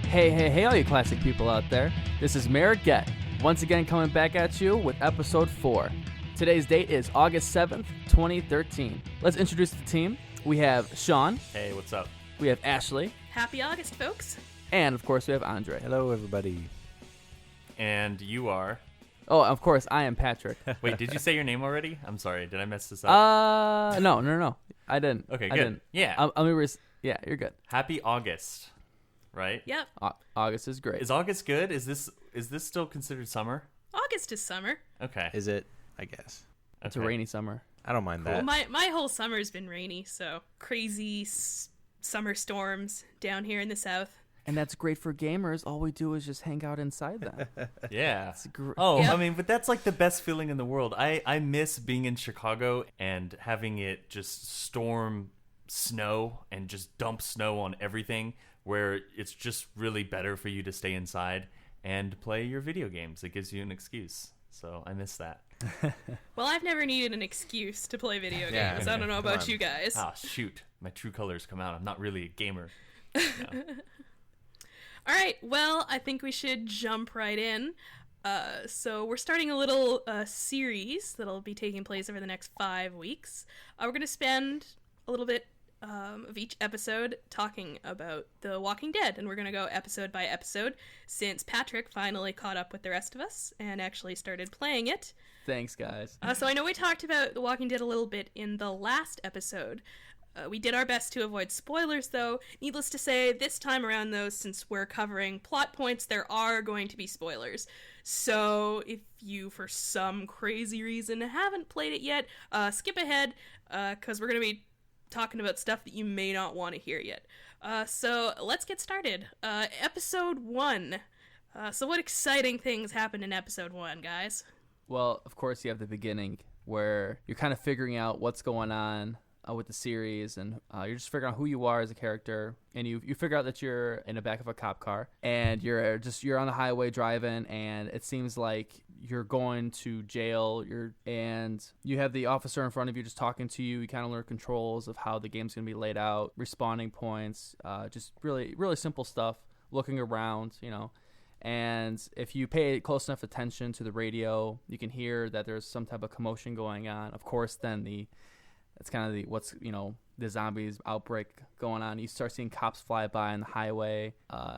Hey, all you classic people out there. This is Mariget, once again coming back at you with episode 4. Today's date is August 7th, 2013. Let's introduce the team. We have Sean. Hey, what's up? We have Ashley. Happy August, folks. And, of course, we have André. Hello, everybody. And you are? Oh, of course, I am Patrick. Wait, did you say your name already? I'm sorry, did I mess this up? No. I didn't. Okay, I good. Didn't. Yeah. Yeah, you're good. Happy August, right? Yep. August is great. Is August good? Is this still considered summer? August is summer. Okay. Is it? I guess. It's a rainy summer. I don't mind Cool. that. My whole summer's been rainy, so crazy summer storms down here in the south. And that's great for gamers. All we do is just hang out inside them. Yeah. Yeah. I mean, but that's like the best feeling in the world. I miss being in Chicago and having it just storm snow and just dump snow on everything, where it's just really better for you to stay inside and play your video games. It gives you an excuse. So I miss that. Well, I've never needed an excuse to play video Yeah, games. I don't know about on. you guys. Ah, shoot. My true colors come out. I'm not really a gamer. No. All right, well, I think we should jump right in. So we're starting a little series that'll be taking place over the next 5 weeks. We're going to spend a little bit of each episode talking about The Walking Dead, and we're going to go episode by episode since Patrick finally caught up with the rest of us and actually started playing it. Thanks, guys. So I know we talked about The Walking Dead a little bit in the last episode. We did our best to avoid spoilers, though. Needless to say, this time around, though, since we're covering plot points, there are going to be spoilers. So if you, for some crazy reason, haven't played it yet, skip ahead, because we're going to be talking about stuff that you may not want to hear yet. So let's get started. Episode 1. So what exciting things happened in episode 1, guys? Well, of course, you have the beginning where you're kind of figuring out what's going on with the series, and you're just figuring out who you are as a character, and you figure out that you're in the back of a cop car, and you're on the highway driving, and it seems like you're going to jail, and you have the officer in front of you just talking to you. You kind of learn controls of how the game's going to be laid out, responding points, just really, really simple stuff, looking around, and if you pay close enough attention to the radio, you can hear that there's some type of commotion going on. Of course, then it's kind of the zombies outbreak going on. You start seeing cops fly by on the highway.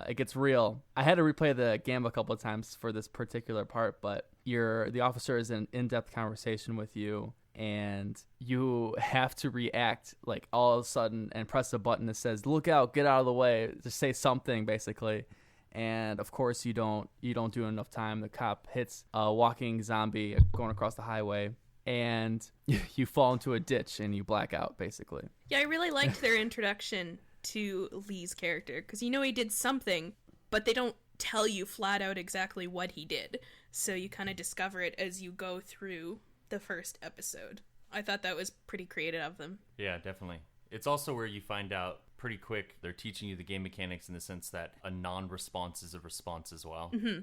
It gets real. I had to replay the game a couple of times for this particular part, but the officer is in in-depth conversation with you, and you have to react like all of a sudden and press a button that says, "Look out, get out of the way," just say something basically. And of course you don't do enough time. The cop hits a walking zombie going across the highway, and you fall into a ditch and you black out, basically. Yeah, I really liked their introduction to Lee's character, because he did something, but they don't tell you flat out exactly what he did. So you kind of discover it as you go through the first episode. I thought that was pretty creative of them. Yeah, definitely. It's also where you find out pretty quick they're teaching you the game mechanics in the sense that a non-response is a response as well. Mm-hmm.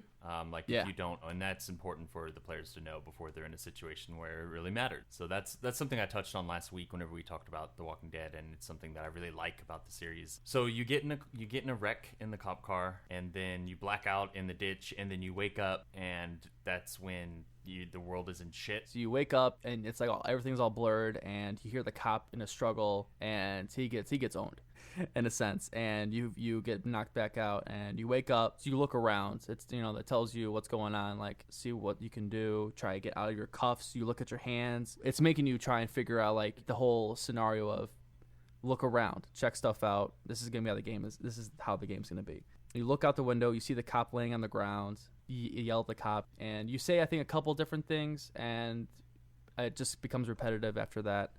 If you don't, and that's important for the players to know before they're in a situation where it really mattered. So that's something I touched on last week whenever we talked about The Walking Dead, and it's something that I really like about the series. So you get in a wreck in the cop car, and then you black out in the ditch, and then you wake up, and that's when the world is in shit. So you wake up and it's like everything's all blurred, and you hear the cop in a struggle, and he gets owned in a sense, and you get knocked back out, and you wake up. So you look around. It's that tells you what's going on, like see what you can do, try to get out of your cuffs. You look at your hands. It's making you try and figure out like the whole scenario of look around, check stuff out. This is gonna be how the game is. This is how the game's gonna be. You look out the window. You see the cop laying on the ground. You yell at the cop, and you say, I think, a couple different things, and it just becomes repetitive after that.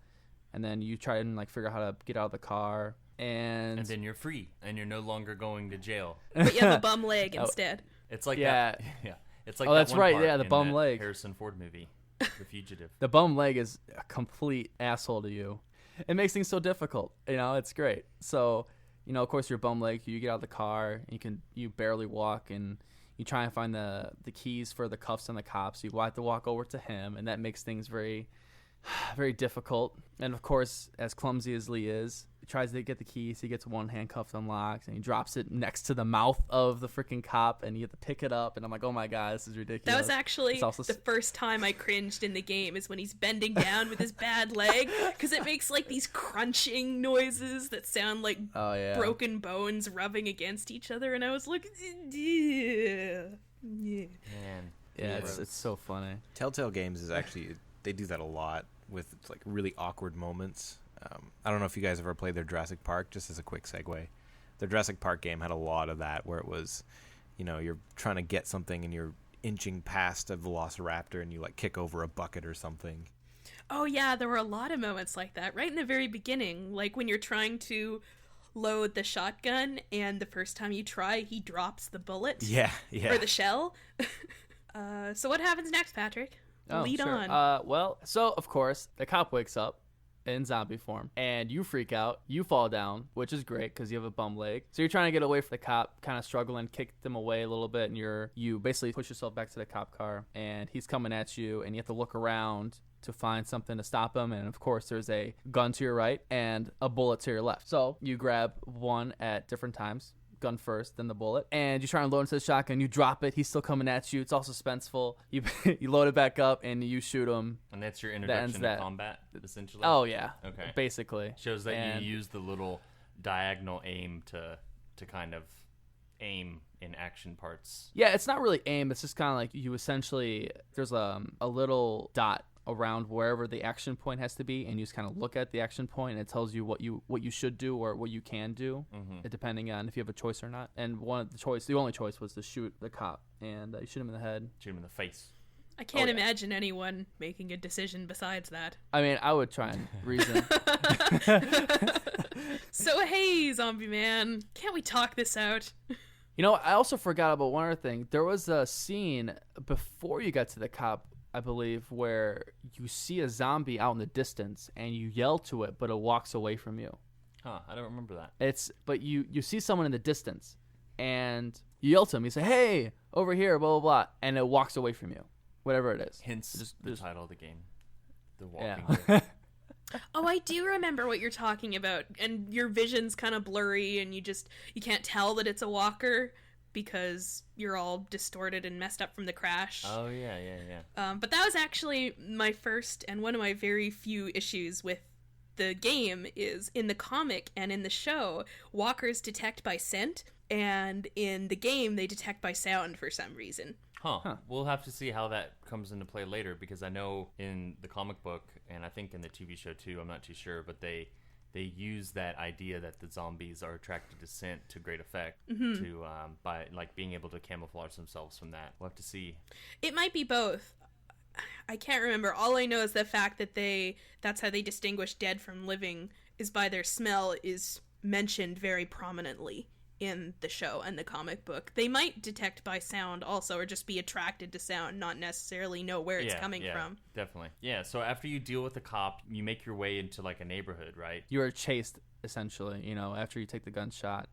And then you try and figure out how to get out of the car, and then you're free, and you're no longer going to jail. But you have a bum leg instead. It's like that. Yeah. It's like that's one right. part Yeah, the in bum that leg. Harrison Ford movie, The Fugitive. The bum leg is a complete asshole to you. It makes things so difficult. It's great. So, of course, your bum leg. You get out of the car, and you barely walk, and you try and find the keys for the cuffs on the cops. You have to walk over to him, and that makes things very, very difficult. And of course, as clumsy as Lee is, tries to get the keys. He gets one handcuffed unlocked, and he drops it next to the mouth of the freaking cop, and you have to pick it up. And I'm like, oh my god, this is ridiculous. That was actually the first time I cringed in the game, is when he's bending down with his bad leg, because it makes like these crunching noises that sound like broken bones rubbing against each other, and I was like, Man. Yeah, it's so funny. Telltale Games is actually, they do that a lot with like really awkward moments. I don't know if you guys ever played their Jurassic Park, just as a quick segue. Their Jurassic Park game had a lot of that, where it was, you're trying to get something and you're inching past a velociraptor and you like kick over a bucket or something. Oh yeah, there were a lot of moments like that right in the very beginning, like when you're trying to load the shotgun and the first time you try he drops the bullet or the shell. So what happens next, Patrick? Lead on. Well, so of course the cop wakes up in zombie form and you freak out, you fall down, which is great because you have a bum leg, so you're trying to get away from the cop, kind of struggling, kick them away a little bit, and you basically push yourself back to the cop car, and he's coming at you, and you have to look around to find something to stop him, and of course there's a gun to your right and a bullet to your left, so you grab one at different times, gun first, then the bullet, and you try and load into the shotgun, you drop it, he's still coming at you, it's all suspenseful, you load it back up and you shoot him. And that's your introduction to combat, essentially? Oh yeah, okay, basically shows that you use the little diagonal aim to kind of aim in action parts. Yeah, it's not really aim, it's just kind of like you essentially, there's a little dot around wherever the action point has to be, and you just kind of look at the action point, and it tells you what you should do or what you can do, depending on if you have a choice or not. And the only choice was to shoot the cop, and you shoot him in the head, shoot him in the face. I can't imagine anyone making a decision besides that. I mean, I would try and reason. So hey, zombie man, can't we talk this out? I also forgot about one other thing. There was a scene before you got to the cop, I believe, where you see a zombie out in the distance and you yell to it, but it walks away from you. Huh, I don't remember that. But you see someone in the distance and you yell to him. You say, "Hey, over here, blah, blah, blah," and it walks away from you, whatever it is. Hence the title of the game, The Walking Dead. Oh, I do remember what you're talking about, and your vision's kind of blurry and you can't tell that it's a walker because you're all distorted and messed up from the crash. Oh, yeah. But that was actually my first and one of my very few issues with the game. Is in the comic and in the show, walkers detect by scent, and in the game they detect by sound for some reason. Huh. We'll have to see how that comes into play later, because I know in the comic book, and I think in the TV show too, I'm not too sure, but they use that idea that the zombies are attracted to scent to great effect, to by like being able to camouflage themselves from that. We'll have to see. It might be both. I can't remember. All I know is the fact that that's how they distinguish dead from living, is by their smell, is mentioned very prominently in the show and the comic book. They might detect by sound also, or just be attracted to sound, not necessarily know where it's coming from. Definitely. Yeah, so after you deal with the cop, you make your way into like a neighborhood, right? You are chased, essentially, after you take the gunshot.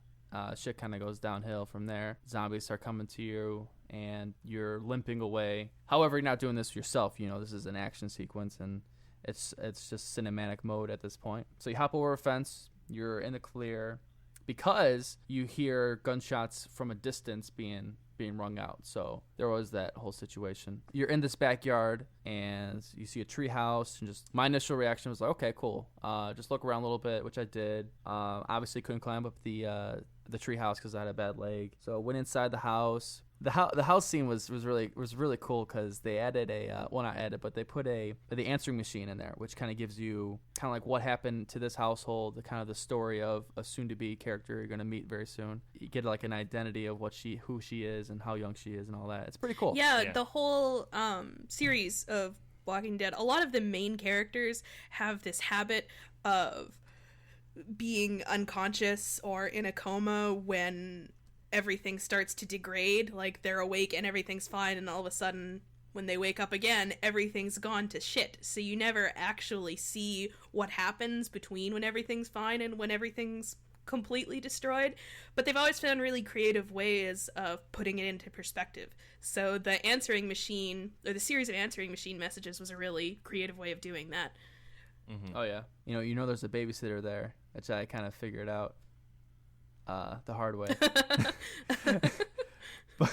Shit kind of goes downhill from there. Zombies start coming to you, and you're limping away. However, you're not doing this yourself. This is an action sequence, and it's just cinematic mode at this point. So you hop over a fence, you're in the clear, because you hear gunshots from a distance being rung out. So there was that whole situation. You're in this backyard and you see a tree house, and just my initial reaction was like, okay, cool. Just look around a little bit, which I did. Obviously couldn't climb up the tree house because I had a bad leg. So went inside the house. The house scene was really cool because they added they put the answering machine in there, which kind of gives you kind of like what happened to this household, the kind of the story of a soon-to-be character you're going to meet very soon. You get like an identity of who she is and how young she is and all that. It's pretty cool. Yeah. The whole series of Walking Dead, a lot of the main characters have this habit of being unconscious or in a coma when everything starts to degrade. Like, they're awake and everything's fine, and all of a sudden when they wake up again, everything's gone to shit. So you never actually see what happens between when everything's fine and when everything's completely destroyed. But they've always found really creative ways of putting it into perspective. So the answering machine, or the series of answering machine messages, was a really creative way of doing that. Mm-hmm. Oh yeah, there's a babysitter there which I kind of figured out the hard way. But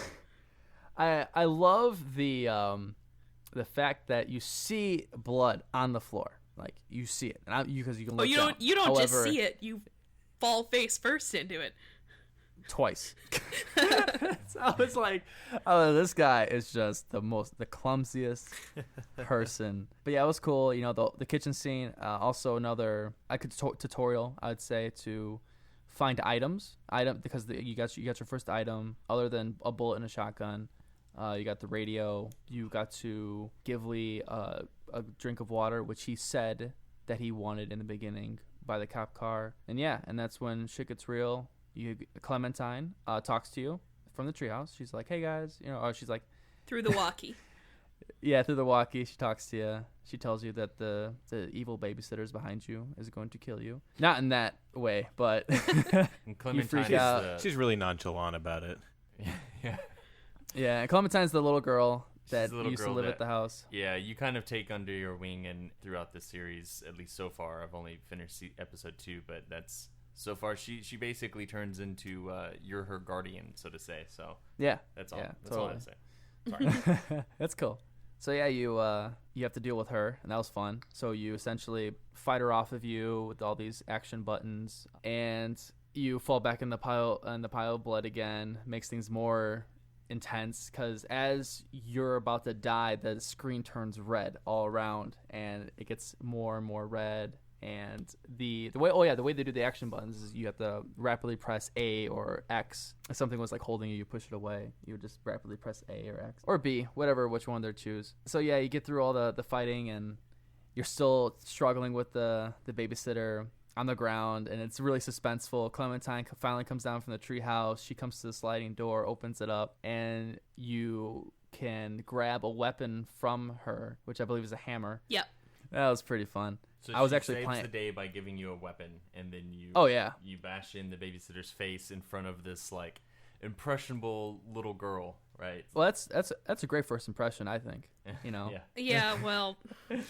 I love the fact that you see blood on the floor, like you see it, and because you can look down. You don't However, just see it; you fall face first into it. Twice. So I was like, oh, this guy is just the clumsiest person. But yeah, it was cool. You know, the kitchen scene. Also another tutorial, I would say, to find items. Because you got your first item other than a bullet and a shotgun. You got the radio. You got to give Lee a drink of water, which he said that he wanted in the beginning by the cop car. And yeah, and that's when shit gets real. Clementine talks to you from the treehouse. She's like, "Hey guys," she's like, through the walkie. Yeah, through the walkie, she talks to you. She tells you that the evil babysitter's behind you is going to kill you. Not in that way, but you freak out. She's really nonchalant about it. Yeah. Yeah, and Clementine's the little girl that the little used to girl live at the house. Yeah, you kind of take under your wing, and throughout this series, at least so far, I've only finished episode 2, but that's so far. She basically turns into you're her guardian, so to say. So yeah, that's all. Yeah, that's totally. all I say. Sorry. That's cool. So yeah, you have to deal with her, and that was fun. So you essentially fight her off of you with all these action buttons, and you fall back in the pile of blood again. Makes things more intense because as you're about to die, the screen turns red all around, and it gets more and more red. And the way they do the action buttons is you have to rapidly press A or X. If something was like holding you, you push it away. You would just rapidly press A or X or B, which one they choose. So yeah, you get through all the fighting, and you're still struggling with the babysitter on the ground, and it's really suspenseful. Clementine finally comes down from the treehouse. She comes to the sliding door, opens it up, and you can grab a weapon from her, which I believe is a hammer. Yep. That was pretty fun. So I was she actually saves playing the day by giving you a weapon, and then you you bash in the babysitter's face in front of this like impressionable little girl, right? Well, that's a great first impression, I think. You know. Yeah. Well,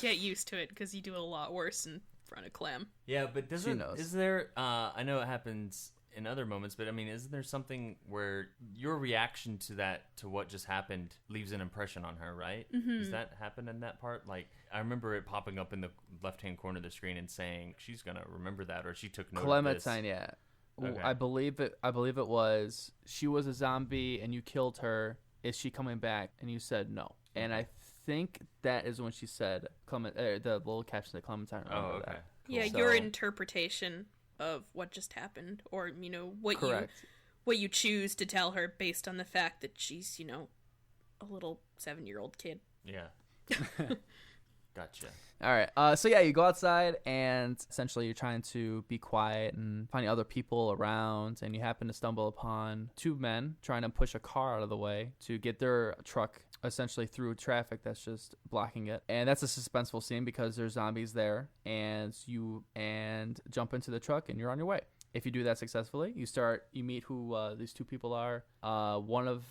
get used to it because you do it a lot worse in front of Clem. Yeah, but knows. Is there? I know it happens in other moments, but I mean, isn't there something where your reaction to what just happened leaves an impression on her, right? Mm-hmm. Does that happen in that part? Like, I remember it popping up in the left-hand corner of the screen and saying she's gonna remember that, or she took note Clementine, of this. yeah. Okay. I believe it was she was a zombie and you killed her. Is she coming back? And you said no. And I think that is when she said the little caption that Clementine remember that. Cool. Yeah, So- your interpretation of what just happened, or Correct. what you choose to tell her based on the fact that she's a little 7-year-old kid. Yeah. Gotcha. All right. So yeah, you go outside, and essentially you're trying to be quiet and finding other people around, and you happen to stumble upon 2 men trying to push a car out of the way to get their truck essentially through traffic that's just blocking it. And that's a suspenseful scene because there's zombies there, and you jump into the truck and you're on your way. If you do that successfully, you meet who these 2 people are. One of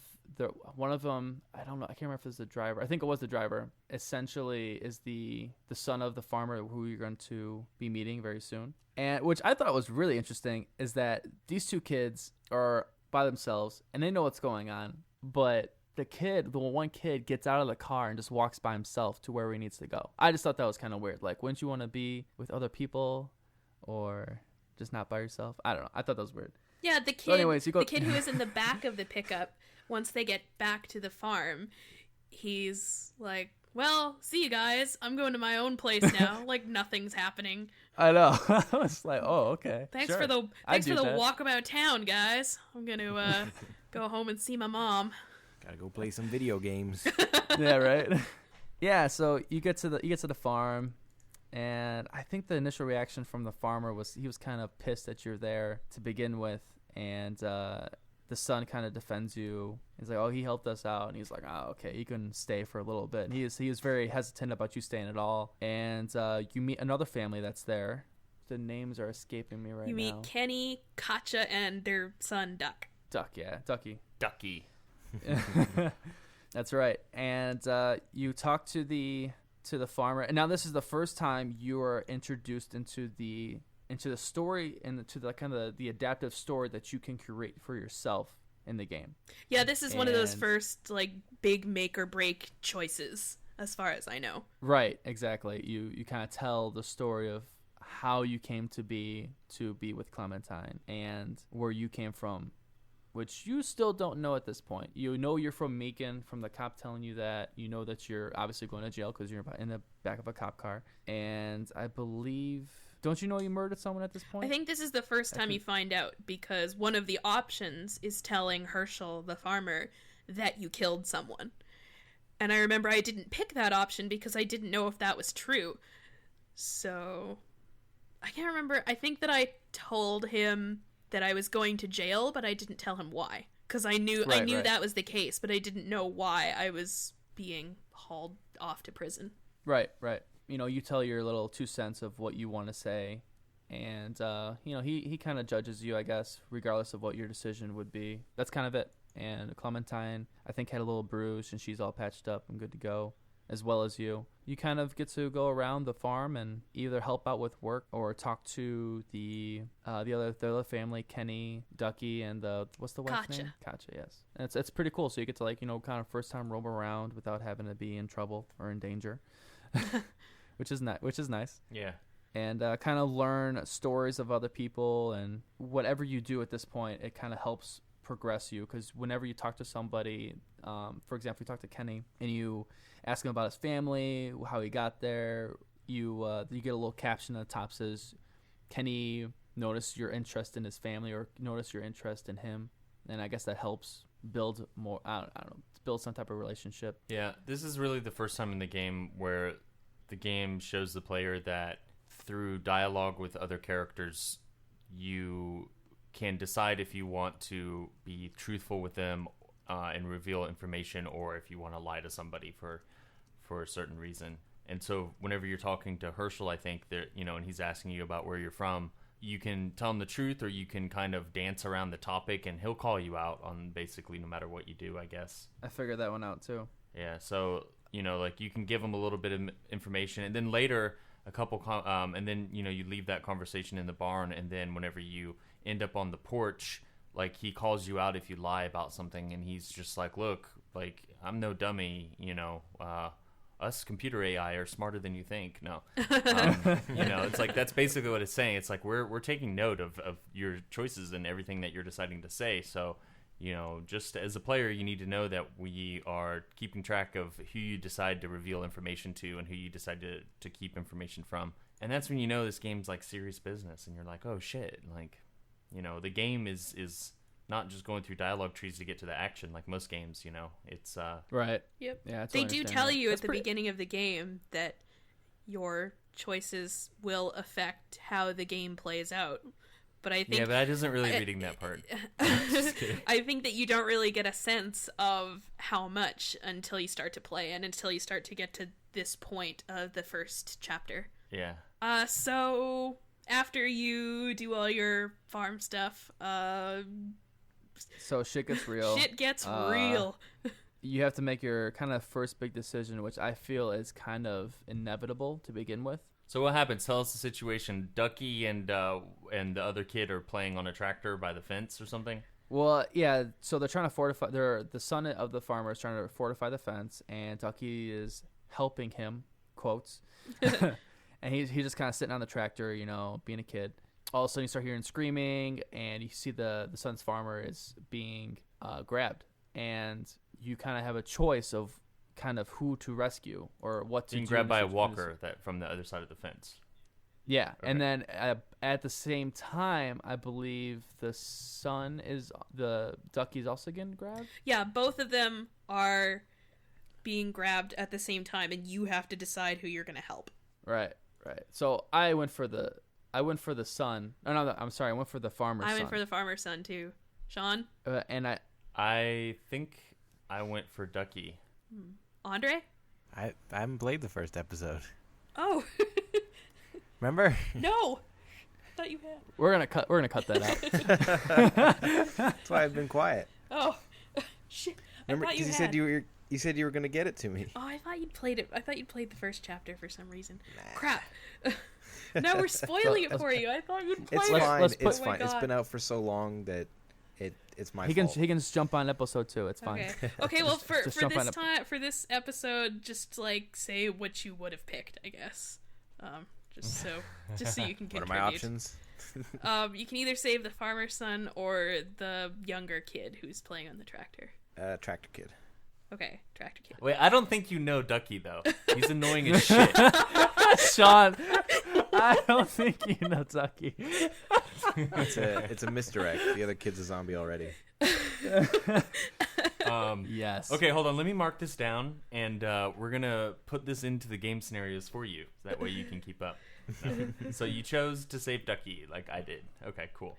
them, I don't know, I can't remember if it's the driver. I think it was the driver. Essentially is the son of the farmer who you're going to be meeting very soon. And which I thought was really interesting is that these 2 kids are by themselves and they know what's going on, but the one kid gets out of the car and just walks by himself to where he needs to go. I just thought that was kind of weird. Like, wouldn't you want to be with other people or just not by yourself? I don't know. I thought that was weird. Yeah, the kid. So anyways, the kid who is in the back of the pickup. Once they get back to the farm, he's like, "Well, see you guys. I'm going to my own place now. Like nothing's happening." I know. I was like, "Oh, okay. Thanks sure. for the I'd do that. walkabout town, guys. I'm gonna go home and see my mom." Gotta go play some video games. Yeah, right. Yeah, so you get to the farm, and I think the initial reaction from the farmer was he was kind of pissed that you're there to begin with, and the son kind of defends you. He's like, "Oh, he helped us out," and he's like, "Oh, okay, you can stay for a little bit." And he is very hesitant about you staying at all. And you meet another family that's there. The names are escaping me right now. You meet Kenny, Katja, and their son Duck. Ducky. That's right. And you talk to the farmer. And now this is the first time you are introduced into into the story and to the kind of the adaptive story that you can create for yourself in the game. Yeah, this is one of those first like big make or break choices, as far as I know. Right, exactly. You kind of tell the story of how you came to be with Clementine and where you came from, which you still don't know at this point. You know you're from Macon from the cop telling you that. You know that you're obviously going to jail because you're in the back of a cop car. And I believe, don't you know you murdered someone at this point? I think this is the first time you find out, because one of the options is telling Herschel, the farmer, that you killed someone. And I remember I didn't pick that option because I didn't know if that was true. So I can't remember. I think that I told him that I was going to jail, but I didn't tell him why. Because I knew Right. that was the case, but I didn't know why I was being hauled off to prison. Right. You know, you tell your little 2 cents of what you want to say. And, you know, he kind of judges you, I guess, regardless of what your decision would be. That's kind of it. And Clementine, I think, had a little bruise, and she's all patched up and good to go, as well as you. You kind of get to go around the farm and either help out with work or talk to the other family, Kenny, Ducky, and what's the wife's name? Katja, yes. And it's pretty cool. So you get to, like, you know, kind of first time roam around without having to be in trouble or in danger, which is nice. Yeah. And kind of learn stories of other people, and whatever you do at this point, it kind of helps progress you, because whenever you talk to somebody, for example, you talk to Kenny and you ask him about his family, how he got there, you get a little caption at the top says, Kenny noticed your interest in his family or noticed your interest in him, and I guess that helps build more, I don't know, build some type of relationship. Yeah, this is really the first time in the game where the game shows the player that through dialogue with other characters, you can decide if you want to be truthful with them and reveal information, or if you want to lie to somebody for a certain reason. And so whenever you're talking to Herschel, I think that, you know, and he's asking you about where you're from, you can tell him the truth, or you can kind of dance around the topic, and he'll call you out on basically no matter what you do, I guess. I figured that one out too. Yeah, so, you know, like, you can give him a little bit of information, and then later and then, you know, you leave that conversation in the barn, and then whenever you end up on the porch, like, he calls you out if you lie about something, and he's just like, look, like, I'm no dummy, you know, us computer AI are smarter than you think. No. You know, it's like, that's basically what it's saying. It's like, we're taking note of your choices and everything that you're deciding to say. So, you know, just as a player, you need to know that we are keeping track of who you decide to reveal information to and who you decide to keep information from. And that's when you know this game's like serious business, and you're like, oh shit, like, you know, the game is not just going through dialogue trees to get to the action like most games, you know. It's right. Yep. Yeah, they do tell you at the beginning of the game that your choices will affect how the game plays out. But I think but I wasn't really reading that part. I think that you don't really get a sense of how much until you start to play, and until you start to get to this point of the first chapter. Yeah. So after you do all your farm stuff, so shit gets real. Shit gets real. You have to make your kind of first big decision, which I feel is kind of inevitable to begin with. So what happens? Tell us the situation. Ducky and the other kid are playing on a tractor by the fence or something? Well, yeah, so they're trying to fortify, the son of the farmer is trying to fortify the fence, and Ducky is helping him, quotes. And he's just kind of sitting on the tractor, you know, being a kid. All of a sudden you start hearing screaming, and you see the son's farmer is being grabbed. And you kind of have a choice of kind of who to rescue or what to do. Being grabbed by a walker from the other side of the fence. Yeah, okay. And then at the same time, I believe the Ducky's also getting grabbed? Yeah, both of them are being grabbed at the same time, and you have to decide who you're going to help. Right. So I went for the son. No, I'm sorry. I went for the farmer's son. I went for the farmer's son too. Sean? And I think I went for Ducky. Andre? I haven't played the first episode. Oh. Remember? No. I thought you had. We're gonna cut that out. That's why I've been quiet. Oh. Shit. Remember, because you said you were gonna get it to me. Oh, I thought you'd played it. I thought you'd played the first chapter for some reason. Nah. Crap. Now we're spoiling it for you. I thought you'd play It's it. fine. let's It's Oh my fine. It's God. been out for so long that it's my He fault. can just jump on episode 2. It's fine. Okay. Okay. Well, for Just for jump on this up. time, for this episode, just like say what you would have picked, I guess. Just so you can What contribute. are my options? You can either save the farmer's son or the younger kid who's playing on the tractor. Tractor Kid. Okay, tractor kid. Wait, I don't think you know Ducky though. He's annoying as shit. Sean, I don't think you know Ducky. It's a misdirect. The other kid's a zombie already. Yes. Okay, hold on. Let me mark this down, and we're gonna put this into the game scenarios for you. That way you can keep up. So you chose to save Ducky, like I did. Okay, cool.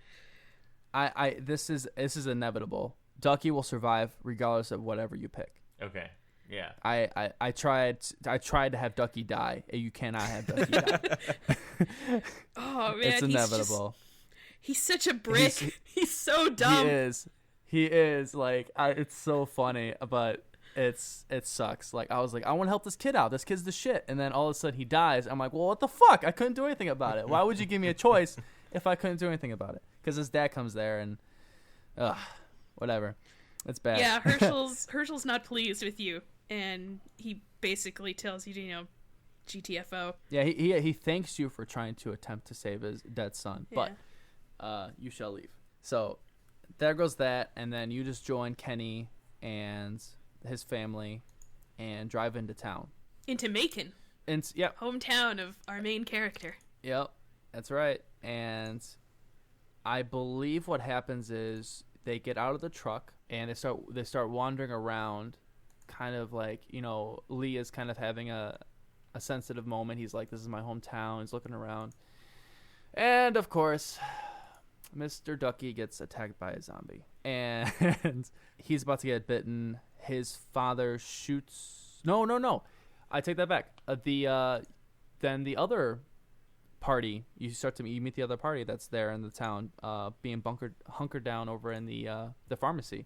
This is inevitable. Ducky will survive regardless of whatever you pick. Okay, yeah. I tried to have Ducky die. You cannot have Ducky die. Oh man, It's inevitable. He's such a brick. He's so dumb. He is like it's so funny, but it sucks. Like I was like, I want to help this kid out. This kid's the shit, and then all of a sudden he dies. I'm like, well, what the fuck? I couldn't do anything about it. Why would you give me a choice if I couldn't do anything about it? Because his dad comes there and, whatever. It's bad. Yeah, Herschel's not pleased with you, and he basically tells you to, GTFO. Yeah, he thanks you for trying to attempt to save his dead son, Yeah. but you shall leave. So there goes that, and then you just join Kenny and his family and drive into town. Into Macon, And yep, hometown of our main character. yep, that's right. And I believe what happens is they get out of the truck and they start wandering around, kind of like, Lee is kind of having a sensitive moment. He's like, this is my hometown. He's looking around. And, of course, Mr. Ducky gets attacked by a zombie. And he's about to get bitten. His father shoots... No. I take that back. Then the other party, you meet the other party that's there in the town, being hunkered down over in the pharmacy.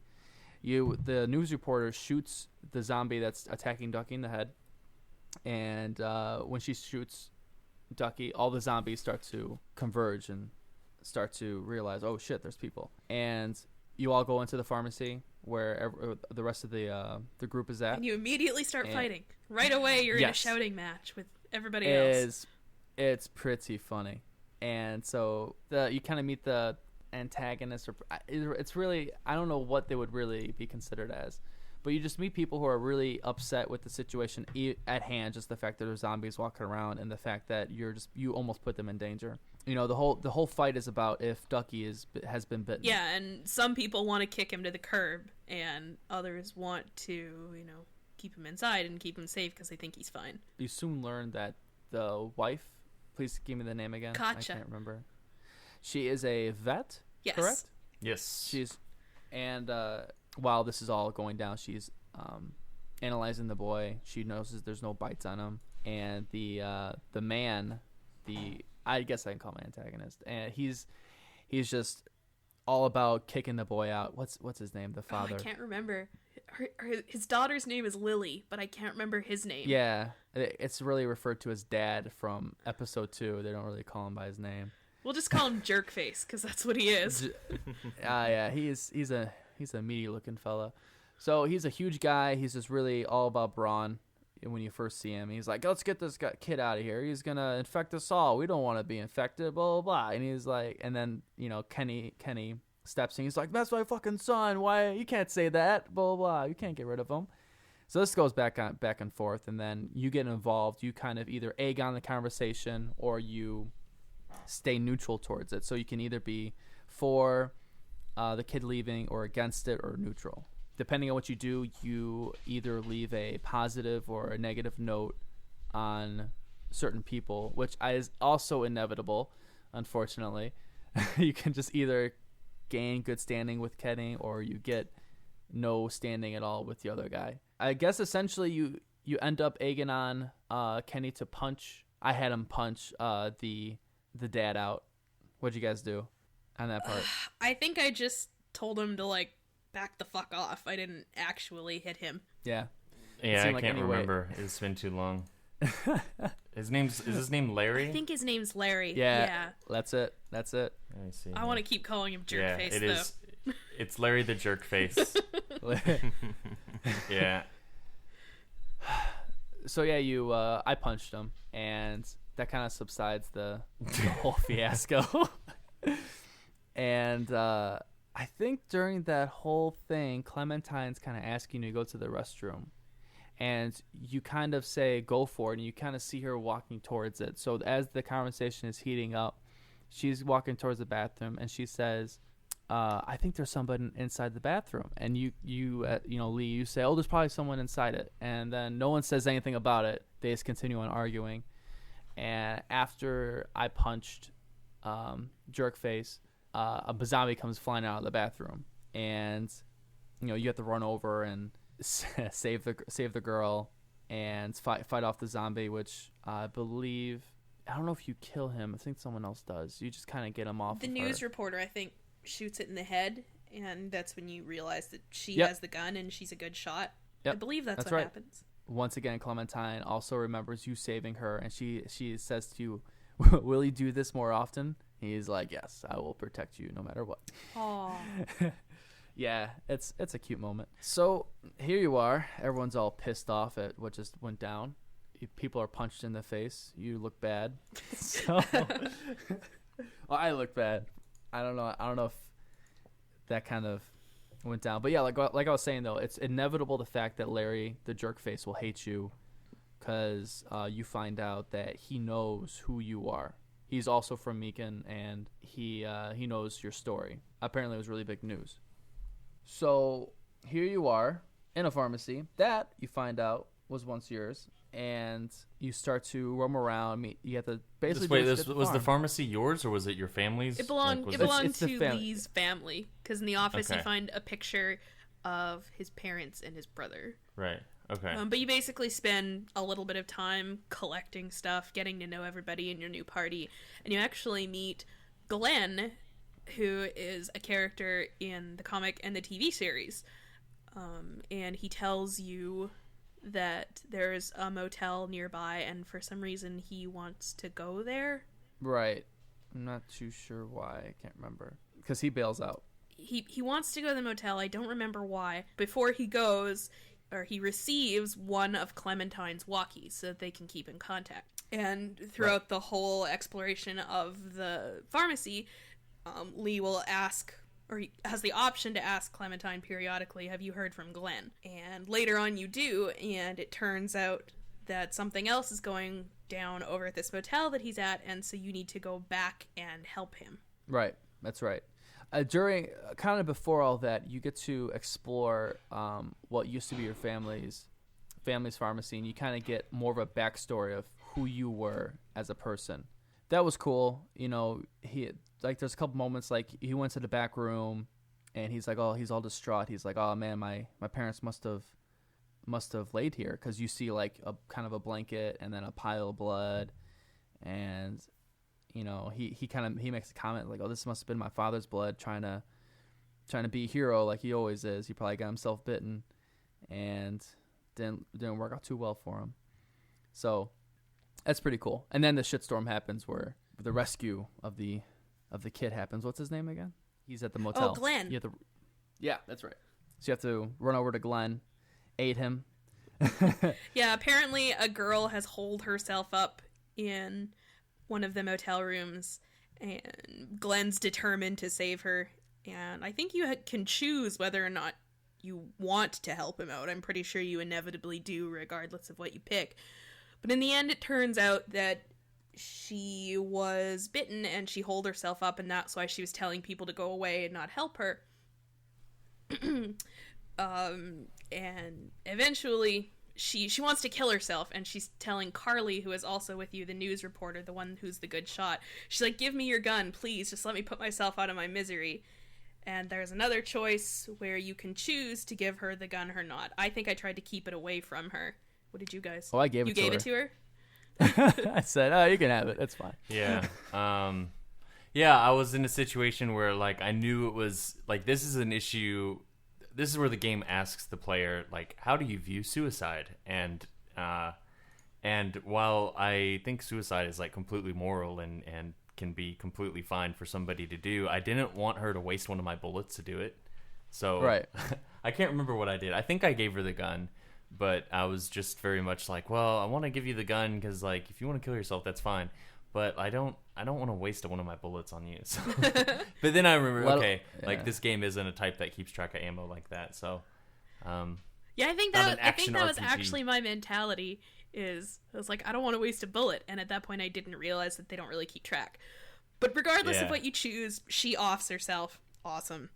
The news reporter shoots the zombie that's attacking Ducky in the head. And when she shoots Ducky, all the zombies start to converge and start to realize, oh shit, there's people. And you all go into the pharmacy where the rest of the group is at. And you immediately start fighting. Right away, you're in a Yes. shouting match with everybody else. It's pretty funny. And so you kind of meet the antagonist. It's really, I don't know what they would really be considered as. But you just meet people who are really upset with the situation at hand, just the fact that there's zombies walking around and the fact that you almost put them in danger. The whole fight is about if Ducky has been bitten. Yeah, and some people want to kick him to the curb, and others want to, keep him inside and keep him safe because they think he's fine. You soon learn that the wife, please give me the name again. Katja. I can't remember. She is a vet, Yes. correct? Yes. While this is all going down, she's analyzing the boy. She notices there's no bites on him, and the man, I guess I can call him antagonist, and he's just all about kicking the boy out. What's his name? The father. Oh, I can't remember. His daughter's name is Lily, but I can't remember his name. Yeah, it's really referred to as Dad from episode 2. They don't really call him by his name. We'll just call him Jerkface because that's what he is. Yeah, he's a meaty looking fella. So he's a huge guy. He's just really all about brawn. When you first see him, he's like, let's get this kid out of here. He's gonna infect us all. We don't want to be infected, blah blah blah. And he's like, and then Kenny steps in. He's like, that's my fucking son. Why you can't say that? Blah blah blah. You can't get rid of him. So this goes back and forth, and then you get involved. You kind of either egg on the conversation or you stay neutral towards it. So you can either be for the kid leaving or against it or neutral. Depending on what you do, you either leave a positive or a negative note on certain people, which is also inevitable, unfortunately. You can just either gain good standing with Kenny or you get no standing at all with the other guy. I guess essentially you end up egging on Kenny to punch. I had him punch the dad out. What'd you guys do on that part? I think I just told him to back the fuck off. I didn't actually hit him. Yeah. Yeah, I seemed like can't anyway- remember. It's been too long. Is his name Larry? I think his name's Larry. Yeah. That's it. I see. I want to keep calling him Jerkface, it though. is. It's Larry the Jerkface. Yeah. So yeah, I punched him, and that kind of subsides the whole fiasco. And I think during that whole thing, Clementine's kind of asking you to go to the restroom. And you kind of say, go for it, and you kind of see her walking towards it. So as the conversation is heating up, she's walking towards the bathroom, and she says, I think there's somebody inside the bathroom. And you Lee, you say, oh, there's probably someone inside it. And then no one says anything about it. They just continue on arguing. And after I punched Jerkface, a zombie comes flying out of the bathroom. And, you have to run over and save the girl and fight off the zombie, which I believe, I don't know if you kill him. I think someone else does. You just kind of get him off. The news reporter, I think, shoots it in the head, and that's when you realize that she Yep. has the gun and she's a good shot. Yep. I believe that's what right. happens. Once again, Clementine also remembers you saving her, and she says to you, will you do this more often? He's like, yes, I will protect you no matter what. Aww. Yeah, it's a cute moment. So here you are. Everyone's all pissed off at what just went down. People are punched in the face. You look bad. So, well, I look bad. I don't know if that kind of went down. But yeah, like I was saying though, it's inevitable the fact that Larry the Jerkface will hate you because you find out that he knows who you are. He's also from Meakin, and he knows your story. Apparently, it was really big news. So here you are in a pharmacy that you find out was once yours, and you start to roam around. You have to basically. Was the pharmacy yours or was it your family's? It belonged It's to the Lee's family, because in the office Okay. you find a picture of his parents and his brother. Right. Okay. But you basically spend a little bit of time collecting stuff, getting to know everybody in your new party, and you actually meet Glenn, who is a character in the comic and the TV series. And he tells you that there's a motel nearby, and for some reason he wants to go there. Right. I'm not too sure why. I can't remember. Because he bails out. He wants to go to the motel. I don't remember why. Before he goes, or he receives one of Clementine's walkies so that they can keep in contact. And throughout the whole exploration of the pharmacy, Lee will ask, or he has the option to ask Clementine periodically, have you heard from Glenn? And later on you do, and it turns out that something else is going down over at this motel that he's at, and so you need to go back and help him. Right. That's right. During, kind of before all that, you get to explore what used to be your family's pharmacy, and you kind of get more of a backstory of who you were as a person. That was cool. There's a couple moments, like he went to the back room and he's like, oh, he's all distraught. He's like, oh man, my parents must have laid here, because you see like a kind of a blanket and then a pile of blood, and he makes a comment like, oh, this must have been my father's blood trying to be a hero like he always is. He probably got himself bitten and didn't work out too well for him. So that's pretty cool. And then the shitstorm happens where the rescue of the kid happens. What's his name again? He's at the motel. Oh, Glenn. Yeah, that's right. So you have to run over to Glenn, aid him. Yeah, apparently a girl has holed herself up in one of the motel rooms, and Glenn's determined to save her. And I think you can choose whether or not you want to help him out. I'm pretty sure you inevitably do, regardless of what you pick. But in the end, it turns out that she was bitten and she holed herself up, and that's why she was telling people to go away and not help her. And eventually she wants to kill herself, and she's telling Carly, who is also with you, the news reporter, the one who's the good shot. She's like, give me your gun, please, just let me put myself out of my misery. And there's another choice where you can choose to give her the gun or not. I think I tried to keep it away from her. What did you guys? Oh, I gave you it to gave her. it to her? I said, oh, you can have it. That's fine. Yeah. Yeah, I was in a situation where, like, I knew it was, like, this is an issue. This is where the game asks the player, like, how do you view suicide? And And while I think suicide is like completely moral and can be completely fine for somebody to do, I didn't want her to waste one of my bullets to do it. So Right. I can't remember what I did. I think I gave her the gun, but I was just very much like, well, I want to give you the gun because like if you want to kill yourself, that's fine. But I don't want to waste one of my bullets on you. So. But then I remember, okay, like this game isn't a type that keeps track of ammo like that. So yeah, I think that was actually my mentality. I was like, I don't want to waste a bullet, and at that point I didn't realize that they don't really keep track. But regardless of what you choose, she offs herself. Awesome.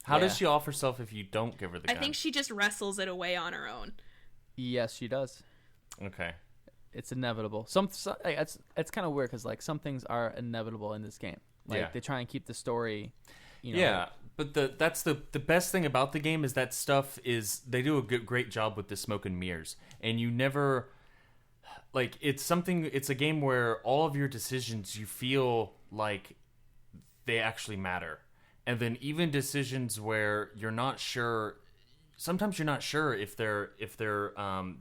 How does she off herself if you don't give her the gun? I think she just wrestles it away on her own. Yes, she does. Okay. It's inevitable. It's kind of weird because like some things are inevitable in this game. Like they try and keep the story. Yeah, but that's the best thing about the game is that stuff is they do a great job with the smoke and mirrors, and you never like it's a game where all of your decisions you feel like they actually matter, and then even decisions where you're not sure. Sometimes you're not sure if they're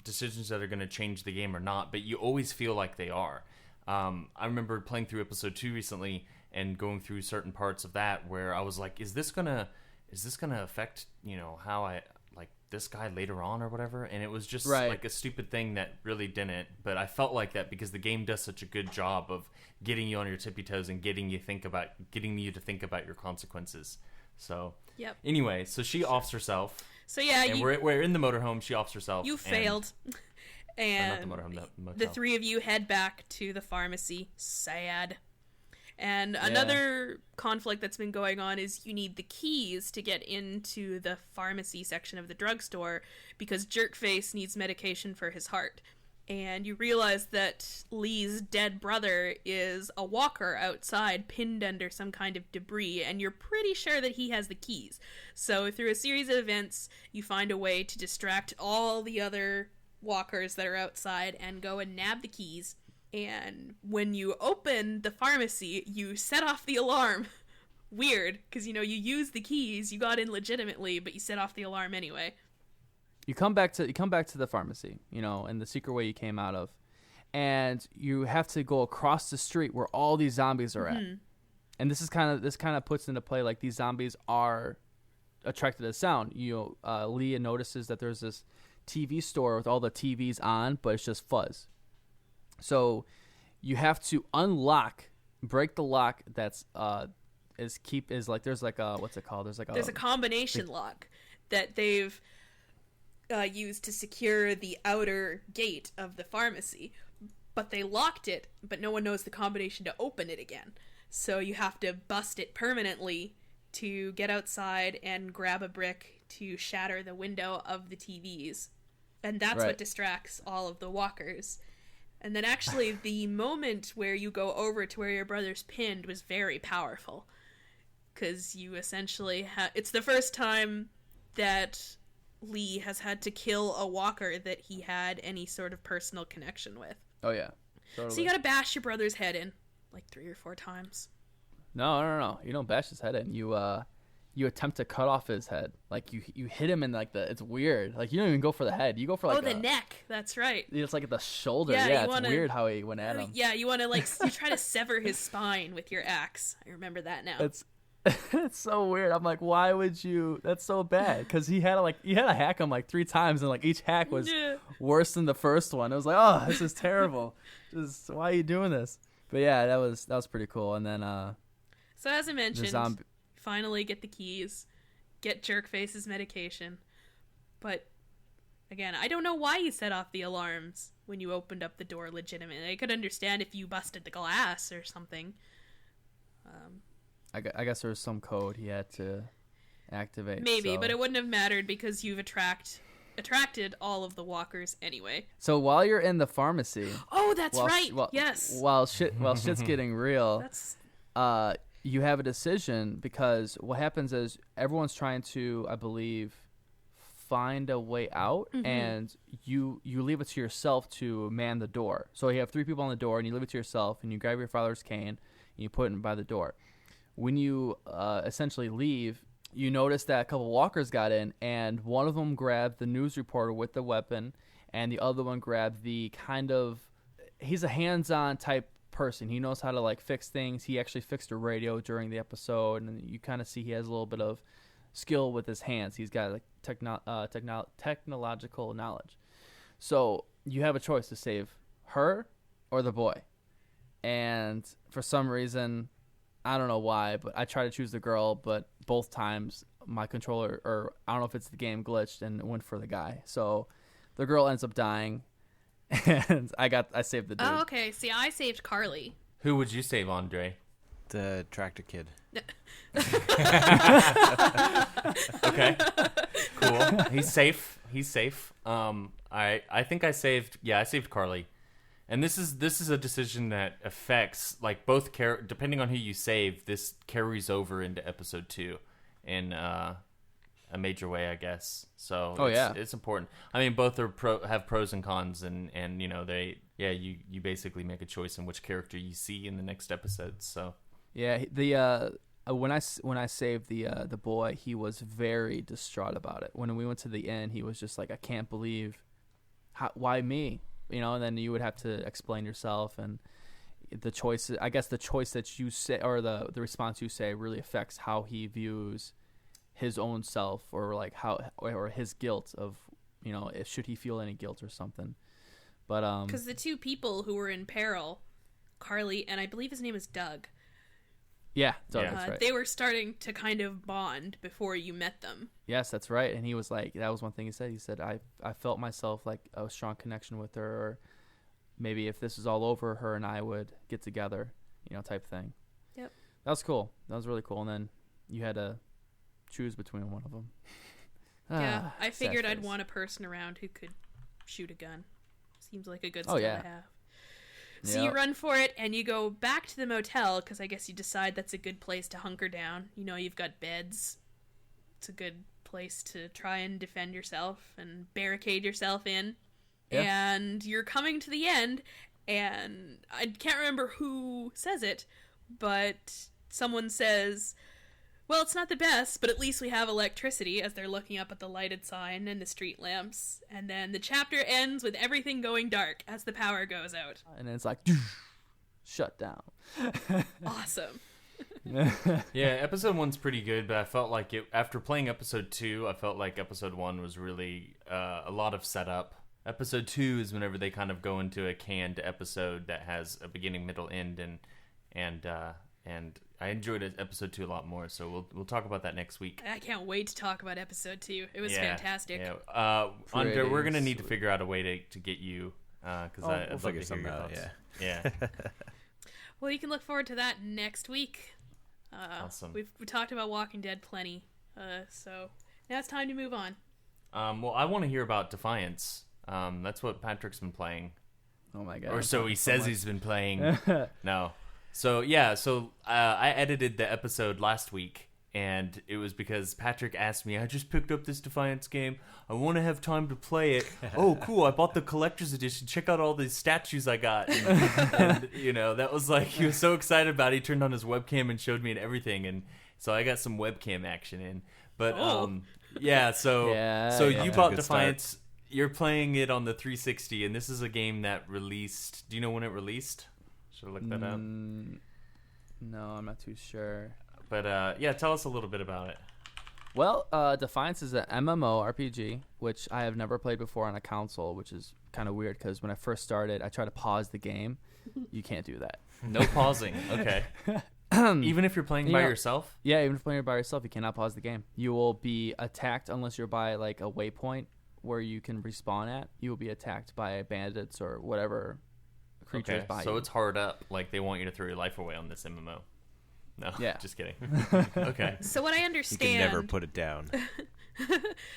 decisions that are going to change the game or not, but you always feel like they are. I remember playing through episode 2 recently and going through certain parts of that where I was like, is this gonna affect how I like this guy later on or whatever? And it was just like a stupid thing that really didn't. But I felt like that because the game does such a good job of getting you on your tippy toes and getting you to think about your consequences. So anyway, so she offs herself. So yeah, and we're in the motorhome. She offs herself. You failed, and not the motorhome, the motel. The three of you head back to the pharmacy. Sad. And another conflict that's been going on is you need the keys to get into the pharmacy section of the drugstore because Jerkface needs medication for his heart. And you realize that Lee's dead brother is a walker outside, pinned under some kind of debris, and you're pretty sure that he has the keys. So through a series of events, you find a way to distract all the other walkers that are outside and go and nab the keys. And when you open the pharmacy, you set off the alarm. Weird, because, you use the keys, you got in legitimately, but you set off the alarm anyway. You come back to the pharmacy, in the secret way you came out of, and you have to go across the street where all these zombies are at. And this kind of puts into play like these zombies are attracted to sound. Leah notices that there's this TV store with all the TVs on, but it's just fuzz. So you have to break the lock that's there's like a what's it called? There's a combination lock that they've used to secure the outer gate of the pharmacy, but they locked it, but no one knows the combination to open it again. So you have to bust it permanently to get outside and grab a brick to shatter the window of the TVs. And that's what distracts all of the walkers. And then actually the moment where you go over to where your brother's pinned was very powerful. Because you essentially it's the first time that Lee has had to kill a walker that he had any sort of personal connection with. Oh, yeah. Totally. So you gotta bash your brother's head in like 3 or 4 times. No. You don't bash his head in. You attempt to cut off his head. Like you hit him in like it's weird. Like you don't even go for the head. You go for like the neck. That's right. It's like at the shoulder. Yeah, it's weird how he went at him. Yeah, you want to you try to sever his spine with your axe. I remember that now. It's so weird. I'm like, why would you? That's so bad. Because he had to hack him like 3 times, and like each hack was worse than the first one. It was like, oh, this is terrible. Why are you doing this? But yeah, that was pretty cool. And then so as I mentioned, finally get the keys, get Jerkface's medication. But again, I don't know why you set off the alarms when you opened up the door legitimately. I could understand if you busted the glass or something. I guess there was some code he had to activate. Maybe, but it wouldn't have mattered because you've attracted all of the walkers anyway. So while you're in the pharmacy... Oh, that's right! Yes! While shit's getting real, you have a decision because what happens is everyone's trying to, I believe, find a way out, and you leave it to yourself to man the door. So you have 3 people on the door, and you leave it to yourself, and you grab your father's cane, and you put it by the door. When you essentially leave, you notice that a couple walkers got in, and one of them grabbed the news reporter with the weapon, and the other one grabbed the kind of, he's a hands-on type person. He knows how to like fix things. He actually fixed a radio during the episode, and you kind of see he has a little bit of skill with his hands. He's got like technological knowledge. So you have a choice to save her or the boy. And for some reason, I don't know why, but I tried to choose the girl, but both times my controller, or I don't know if it's the game, glitched and went for the guy. So the girl ends up dying, and I saved the dude. Oh, okay. See, I saved Carly. Who would you save, Andre? The tractor kid. Okay, cool. He's safe. I think I saved Carly. And this is a decision that affects like both depending on who you save. This carries over into episode 2 in a major way, I guess. So it's important. I mean, both are have pros and cons, and you know you basically make a choice in which character you see in the next episode. So yeah, when I saved the boy, he was very distraught about it. When we went to the inn, he was just like, I can't believe, why me? You know, and then you would have to explain yourself, and the choice, I guess the choice that you say, or the response you say, really affects how he views his own self, or like or his guilt of, you know, should he feel any guilt or something. But because the two people who were in peril, Carly and I believe his name is Doug. Yeah, Doug, that's right. They were starting to kind of bond before you met them. Yes, that's right. And he was like, that was one thing he said. He said, I felt myself like a strong connection with her, or maybe if this is all over, her and I would get together, you know, type thing. Yep. That was cool. That was really cool. And then you had to choose between one of them. Yeah, I figured I'd want a person around who could shoot a gun. Seems like a good skill to have. So you run for it, and you go back to the motel, because I guess you decide that's a good place to hunker down. You know, you've got beds. It's a good place to try and defend yourself and barricade yourself in. Yeah. And you're coming to the end, and I can't remember who says it, but someone says, well, it's not the best, but at least we have electricity, as they're looking up at the lighted sign and the street lamps. And then the chapter ends with everything going dark as the power goes out. And then it's like, shut down. Awesome. Yeah, episode 1's pretty good, but I felt like after playing episode 2, I felt like episode 1 was really a lot of setup. Episode 2 is whenever they kind of go into a canned episode that has a beginning, middle, end, and I enjoyed episode 2 a lot more, so we'll talk about that next week. I can't wait to talk about episode 2. It was fantastic. Yeah. Andre, we're gonna need to figure out a way to get you, because I'd love to hear something your out. thoughts. Yeah. Well, you can look forward to that next week. Awesome. We talked about Walking Dead plenty, so now it's time to move on. Well, I want to hear about Defiance. That's what Patrick's been playing. Oh my god! Or so he says he's been playing. No. So yeah, I edited the episode last week, and it was because Patrick asked me, I just picked up this Defiance game. I want to have time to play it. Oh, cool. I bought the collector's edition. Check out all these statues I got. And you know, that was like, he was so excited about it. He turned on his webcam and showed me and everything. And so I got some webcam action in. But yeah, so you bought Defiance. Start. You're playing it on the 360, and this is a game that released. Do you know when it released? Should I look that up? No, I'm not too sure. But yeah, tell us a little bit about it. Well, Defiance is an MMORPG, which I have never played before on a console, which is kind of weird because when I first started, I tried to pause the game. You can't do that. No pausing. Okay. Even if you're playing by yourself? Yeah, even if you're playing by yourself, you cannot pause the game. You will be attacked unless you're by like a waypoint where you can respawn at. You will be attacked by bandits or whatever creatures by you. So it's hard up. Like they want you to throw your life away on this MMO. No, just kidding. Okay. So what I understand... You can never put it down.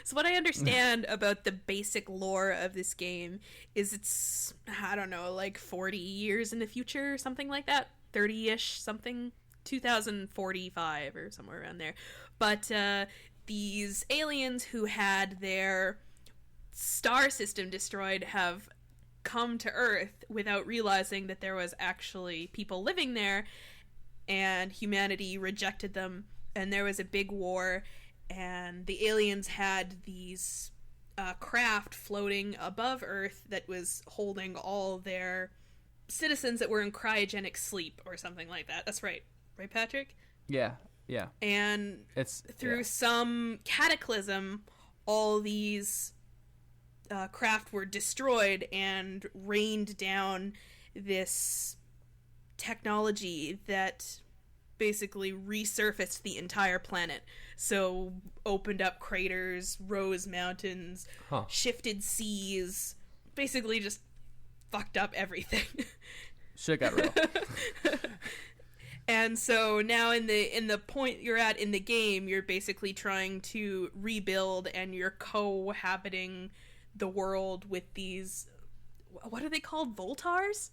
So what I understand about the basic lore of this game is it's, I don't know, like 40 years in the future or something like that. 30-ish, something. 2045 or somewhere around there. But these aliens who had their star system destroyed have come to Earth without realizing that there was actually people living there, and humanity rejected them, and there was a big war, and the aliens had these craft floating above Earth that was holding all their citizens that were in cryogenic sleep or something like that. That's right. Right, Patrick? Yeah. And It's through some cataclysm, all these craft were destroyed and rained down this technology that basically resurfaced the entire planet. So opened up craters, rose mountains, shifted seas, basically just fucked up everything. Shit got real. And so now in the point you're at in the game, you're basically trying to rebuild, and you're cohabiting the world with these, what are they called? Voltars?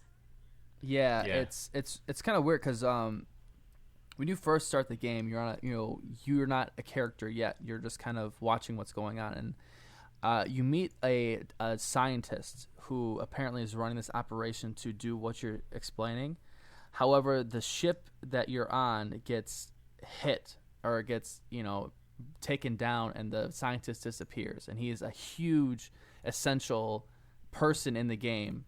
Yeah. It's kind of weird because when you first start the game, you're not a character yet. You're just kind of watching what's going on, and you meet a scientist who apparently is running this operation to do what you're explaining. However, the ship that you're on gets hit or gets, taken down, and the scientist disappears. And he is a huge, essential person in the game.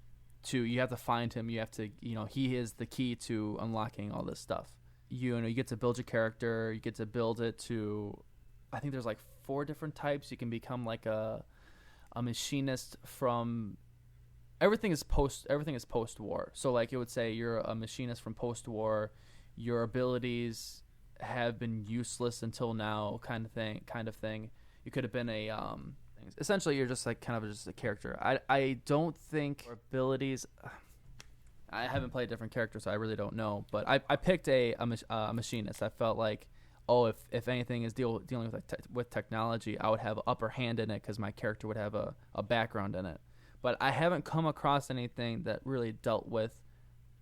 You have to find him. You have to, he is the key to unlocking all this stuff. You get to build your character. You get to build it to, I think there's like 4 different types. You can become like a machinist from. Everything is post-war. So like it would say you're a machinist from post-war. Your abilities have been useless until now, kind of thing. You could have been a essentially you're just like kind of just a character. I don't think abilities. I haven't played different characters, so I really don't know. But I picked a machinist. I felt like, if anything is dealing with technology, I would have upper hand in it because my character would have a background in it. But I haven't come across anything that really dealt with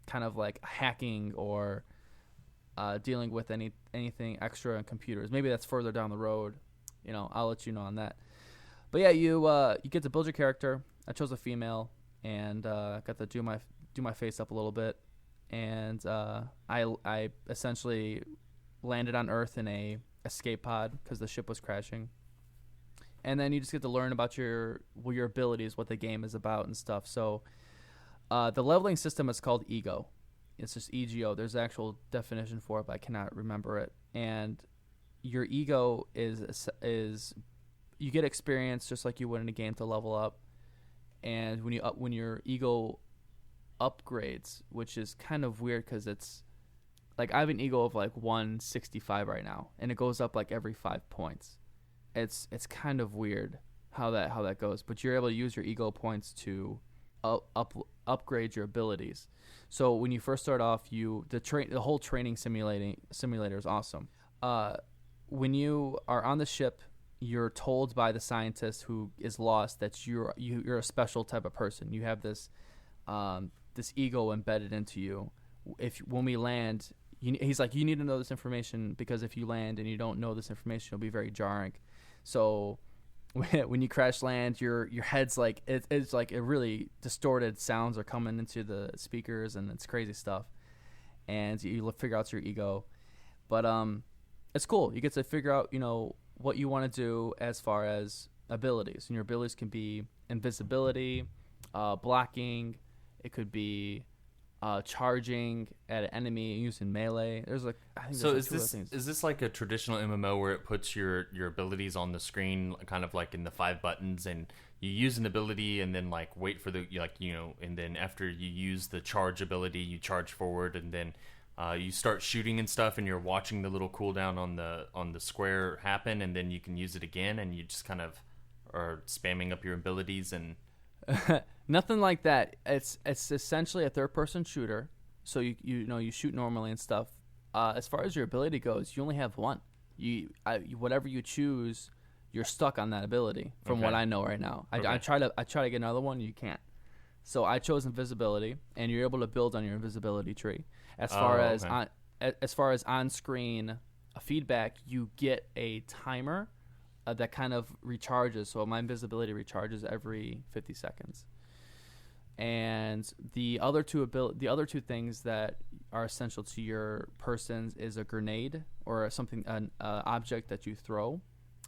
kind of like hacking or dealing with anything extra in computers. Maybe that's further down the road. I'll let you know on that. But yeah, you get to build your character. I chose a female and got to do my face up a little bit. And I essentially landed on Earth in a escape pod because the ship was crashing. And then you just get to learn about your abilities, what the game is about and stuff. So the leveling system is called Ego. It's just EGO. There's an actual definition for it, but I cannot remember it. And your ego is you get experience just like you would in a game to level up. And when your ego upgrades, which is kind of weird because it's like I have an ego of like 165 right now, and it goes up like every 5 points. It's kind of weird how that goes, but you're able to use your ego points to upgrade your abilities. So when you first start off, the whole training simulator is awesome. When you are on the ship, you're told by the scientist who is lost that you're a special type of person. You have this ego embedded into you. When we land, he's like, you need to know this information because if you land and you don't know this information, it'll be very jarring. So when you crash land, your head's like it's like a really distorted sounds are coming into the speakers, and it's crazy stuff. And you figure out your ego, but it's cool. You get to figure out what you want to do as far as abilities, and your abilities can be invisibility, blocking. It could be charging at an enemy using melee. There's like I think. So is this like a traditional MMO where it puts your abilities on the screen, kind of like in the 5 buttons, and you use an ability and then like wait for the and then after you use the charge ability, you charge forward, and then you start shooting and stuff, and you're watching the little cooldown on the square happen, and then you can use it again, and you just kind of are spamming up your abilities and. Nothing like that. It's essentially a third-person shooter, so you shoot normally and stuff. As far as your ability goes, you only have one. Whatever you choose, you're stuck on that ability. From what I know right now, I try to get another one, you can't. So I chose invisibility, and you're able to build on your invisibility tree. As far as on-screen feedback, you get a timer that kind of recharges. So my invisibility recharges every 50 seconds. And the other two things that are essential to your persons is a grenade or something, an object that you throw,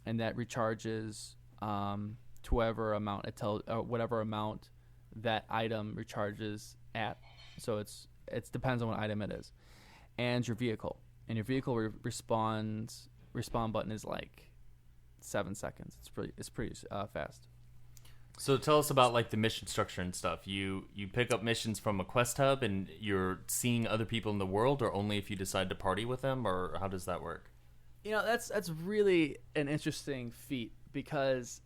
and that recharges to whatever amount it tells, whatever amount that item recharges at. So it depends on what item it is, and your vehicle. And your vehicle respawn button is like 7 seconds. It's pretty fast. So tell us about like the mission structure and stuff. You pick up missions from a quest hub, and you're seeing other people in the world, or only if you decide to party with them, or how does that work? You know, that's really an interesting feat, because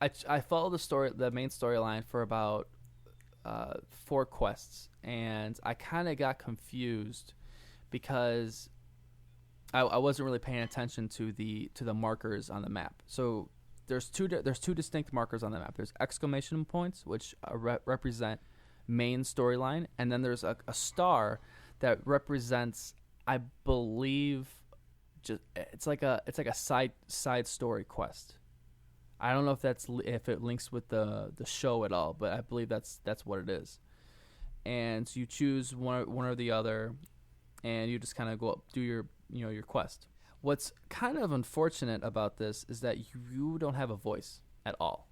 I followed the main storyline for about 4 quests, and I kind of got confused because I wasn't really paying attention to the markers on the map. So there's two distinct markers on the map. There's exclamation points, which represent main storyline, and then there's a star that represents, I believe, it's like a side story quest. I don't know if it links with the show at all, but I believe that's what it is. And so you choose one or the other, and you just kind of go up, do your quest. What's kind of unfortunate about this is that you don't have a voice at all.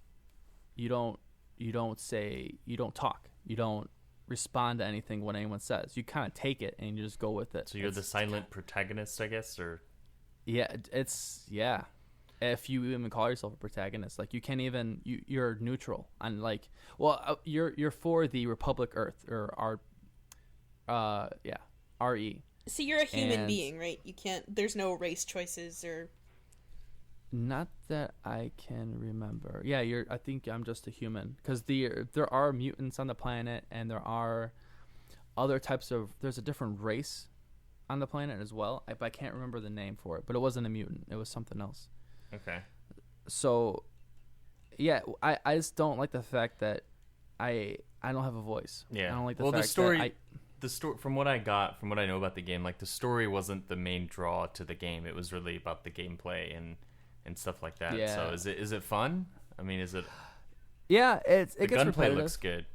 You don't talk. You don't respond to anything when anyone says. You kind of take it and you just go with it. So you're the silent protagonist, I guess, or yeah. If you even call yourself a protagonist, like you can't even you're neutral. And like, well, you're for the Republic Earth, or RE. So you're a human being, right? You can't. There's no race choices or. Not that I can remember. Yeah, I think I'm just a human, because there are mutants on the planet, and there are other types of. There's a different race on the planet as well. I can't remember the name for it, but it wasn't a mutant. It was something else. Okay. So, yeah, I just don't like the fact that I don't have a voice. Yeah. I don't like the story. The story, from what I know about the game, like the story wasn't the main draw to the game. It was really about the gameplay and stuff like that. Yeah. So is it fun? I mean, is it? Yeah, it the gets gunplay repetitive. looks good.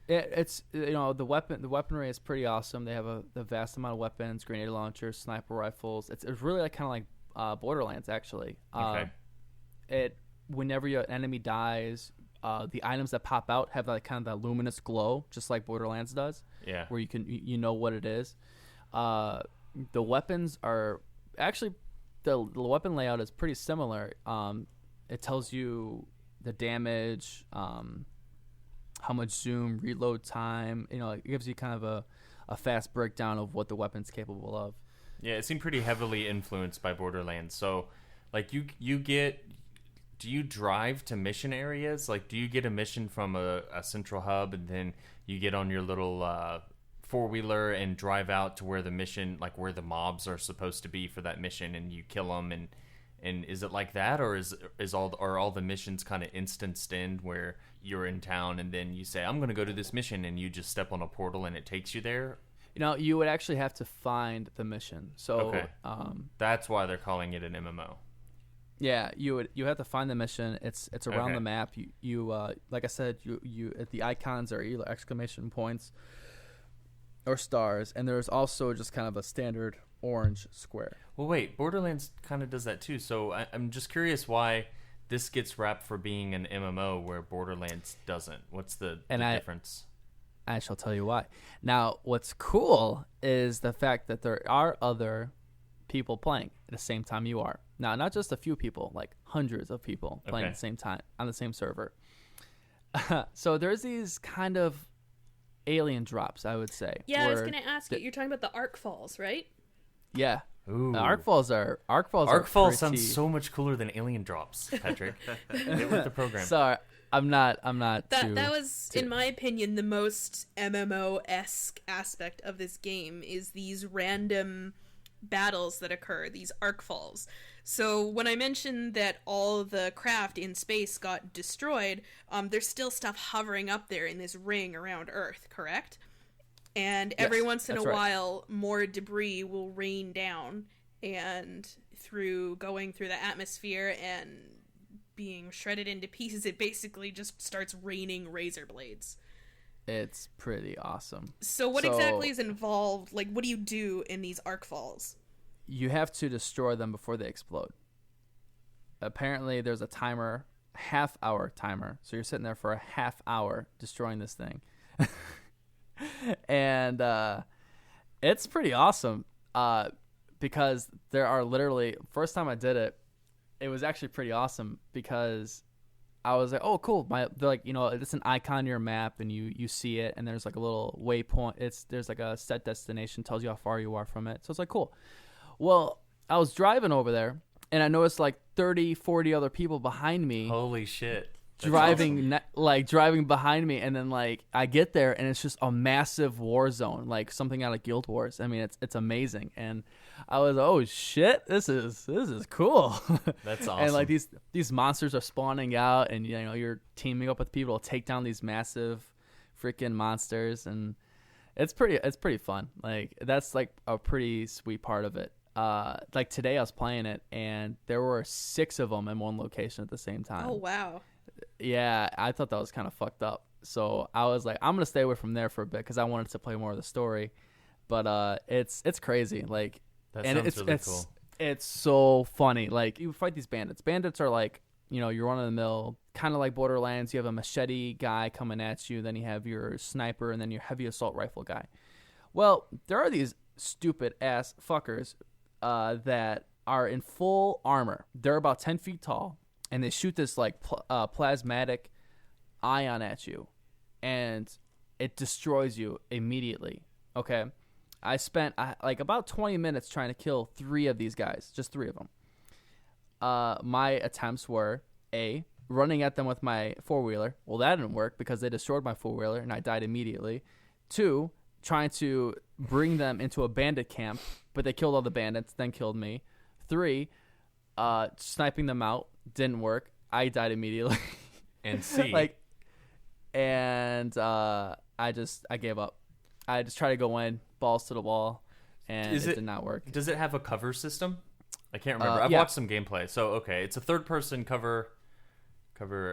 It's the weaponry is pretty awesome. They have the vast amount of weapons, grenade launchers, sniper rifles. It's really like kind of like Borderlands, actually. Okay. Whenever your enemy dies, the items that pop out have like kind of that luminous glow, just like Borderlands does. Yeah. Where you know what it is. The weapons are actually the weapon layout is pretty similar. It tells you the damage, how much zoom, reload time. It gives you kind of a fast breakdown of what the weapon's capable of. Yeah, it seemed pretty heavily influenced by Borderlands. So, like, do you drive to mission areas? Like, do you get a mission from a central hub, and then you get on your little four-wheeler and drive out to where the mission, like where the mobs are supposed to be for that mission, and you kill them, and is it like that, or are all the missions kind of instanced in where you're in town and then you say, I'm going to go to this mission, and you just step on a portal and it takes you there? You would actually have to find the mission. So okay. That's why they're calling it an MMO. Yeah, you have to find the mission. It's around Okay. the map. You like I said, you the icons are either exclamation points or stars, and there's also just kind of a standard orange square. Well, wait, Borderlands kind of does that too. So I'm just curious why this gets wrapped for being an MMO where Borderlands doesn't. What's the difference? I shall tell you why. Now, what's cool is the fact that there are other people playing at the same time you are. Now, not just a few people, like hundreds of people playing at the same time on the same server. So there's these kind of alien drops, I would say. Yeah, I was going to ask you. You're talking about the Arc Falls, right? Yeah. Ooh. Arc Falls sounds so much cooler than alien drops, Patrick. Get with the program. Sorry, I'm not. That was, in my opinion, the most MMO-esque aspect of this game is these random battles that occur, these Arc Falls. So when I mentioned that all the craft in space got destroyed, there's still stuff hovering up there in this ring around Earth, correct? And every once in a while, more debris will rain down, and going through the atmosphere and being shredded into pieces, it basically just starts raining razor blades. It's pretty awesome. So what exactly is involved? Like, what do you do in these Arc Falls? You have to destroy them before they explode. apparently there's a timer, half-hour timer. So you're sitting there for a half hour destroying this thing. And it's pretty awesome because there are literally, first time I did it, it was actually pretty awesome because I was like, oh, cool. They're like, it's an icon on your map and you see it and there's like a little waypoint. There's like a set destination, tells you how far you are from it. So it's like, cool. Well, I was driving over there and I noticed like 30, 40 other people behind me. Holy shit. Driving behind me, and then like I get there and it's just a massive war zone, like something out of Guild Wars. I mean, it's amazing, and I was, oh shit, this is cool. That's awesome. And like these monsters are spawning out, and you're teaming up with people to take down these massive freaking monsters, and it's pretty fun. Like that's like a pretty sweet part of it. Like today I was playing it, and there were 6 of them in one location at the same time. Oh wow. Yeah, I thought that was kind of fucked up. So I was like, I'm gonna stay away from there for a bit because I wanted to play more of the story. But it's crazy. Like, That and sounds really cool. It's so funny. Like you fight these bandits. Bandits are like, you're run of the mill, kind of like Borderlands. You have a machete guy coming at you, then you have your sniper, and then your heavy assault rifle guy. Well, there are these stupid ass fuckers that are in full armor. They're about 10 feet tall. And they shoot this like plasmatic ion at you, and it destroys you immediately. Okay, I spent like about 20 minutes trying to kill 3 of these guys, just 3 of them. My attempts were A, running at them with my 4-wheeler. Well, that didn't work because they destroyed my 4-wheeler, and I died immediately. 2, trying to bring them into a bandit camp, but they killed all the bandits, then killed me. 3, sniping them out. Didn't work. I died immediately. And C. I gave up. I just tried to go in, balls to the wall, and it did not work. Does it have a cover system? I can't remember. I've yeah. watched some gameplay. So okay, it's a third-person cover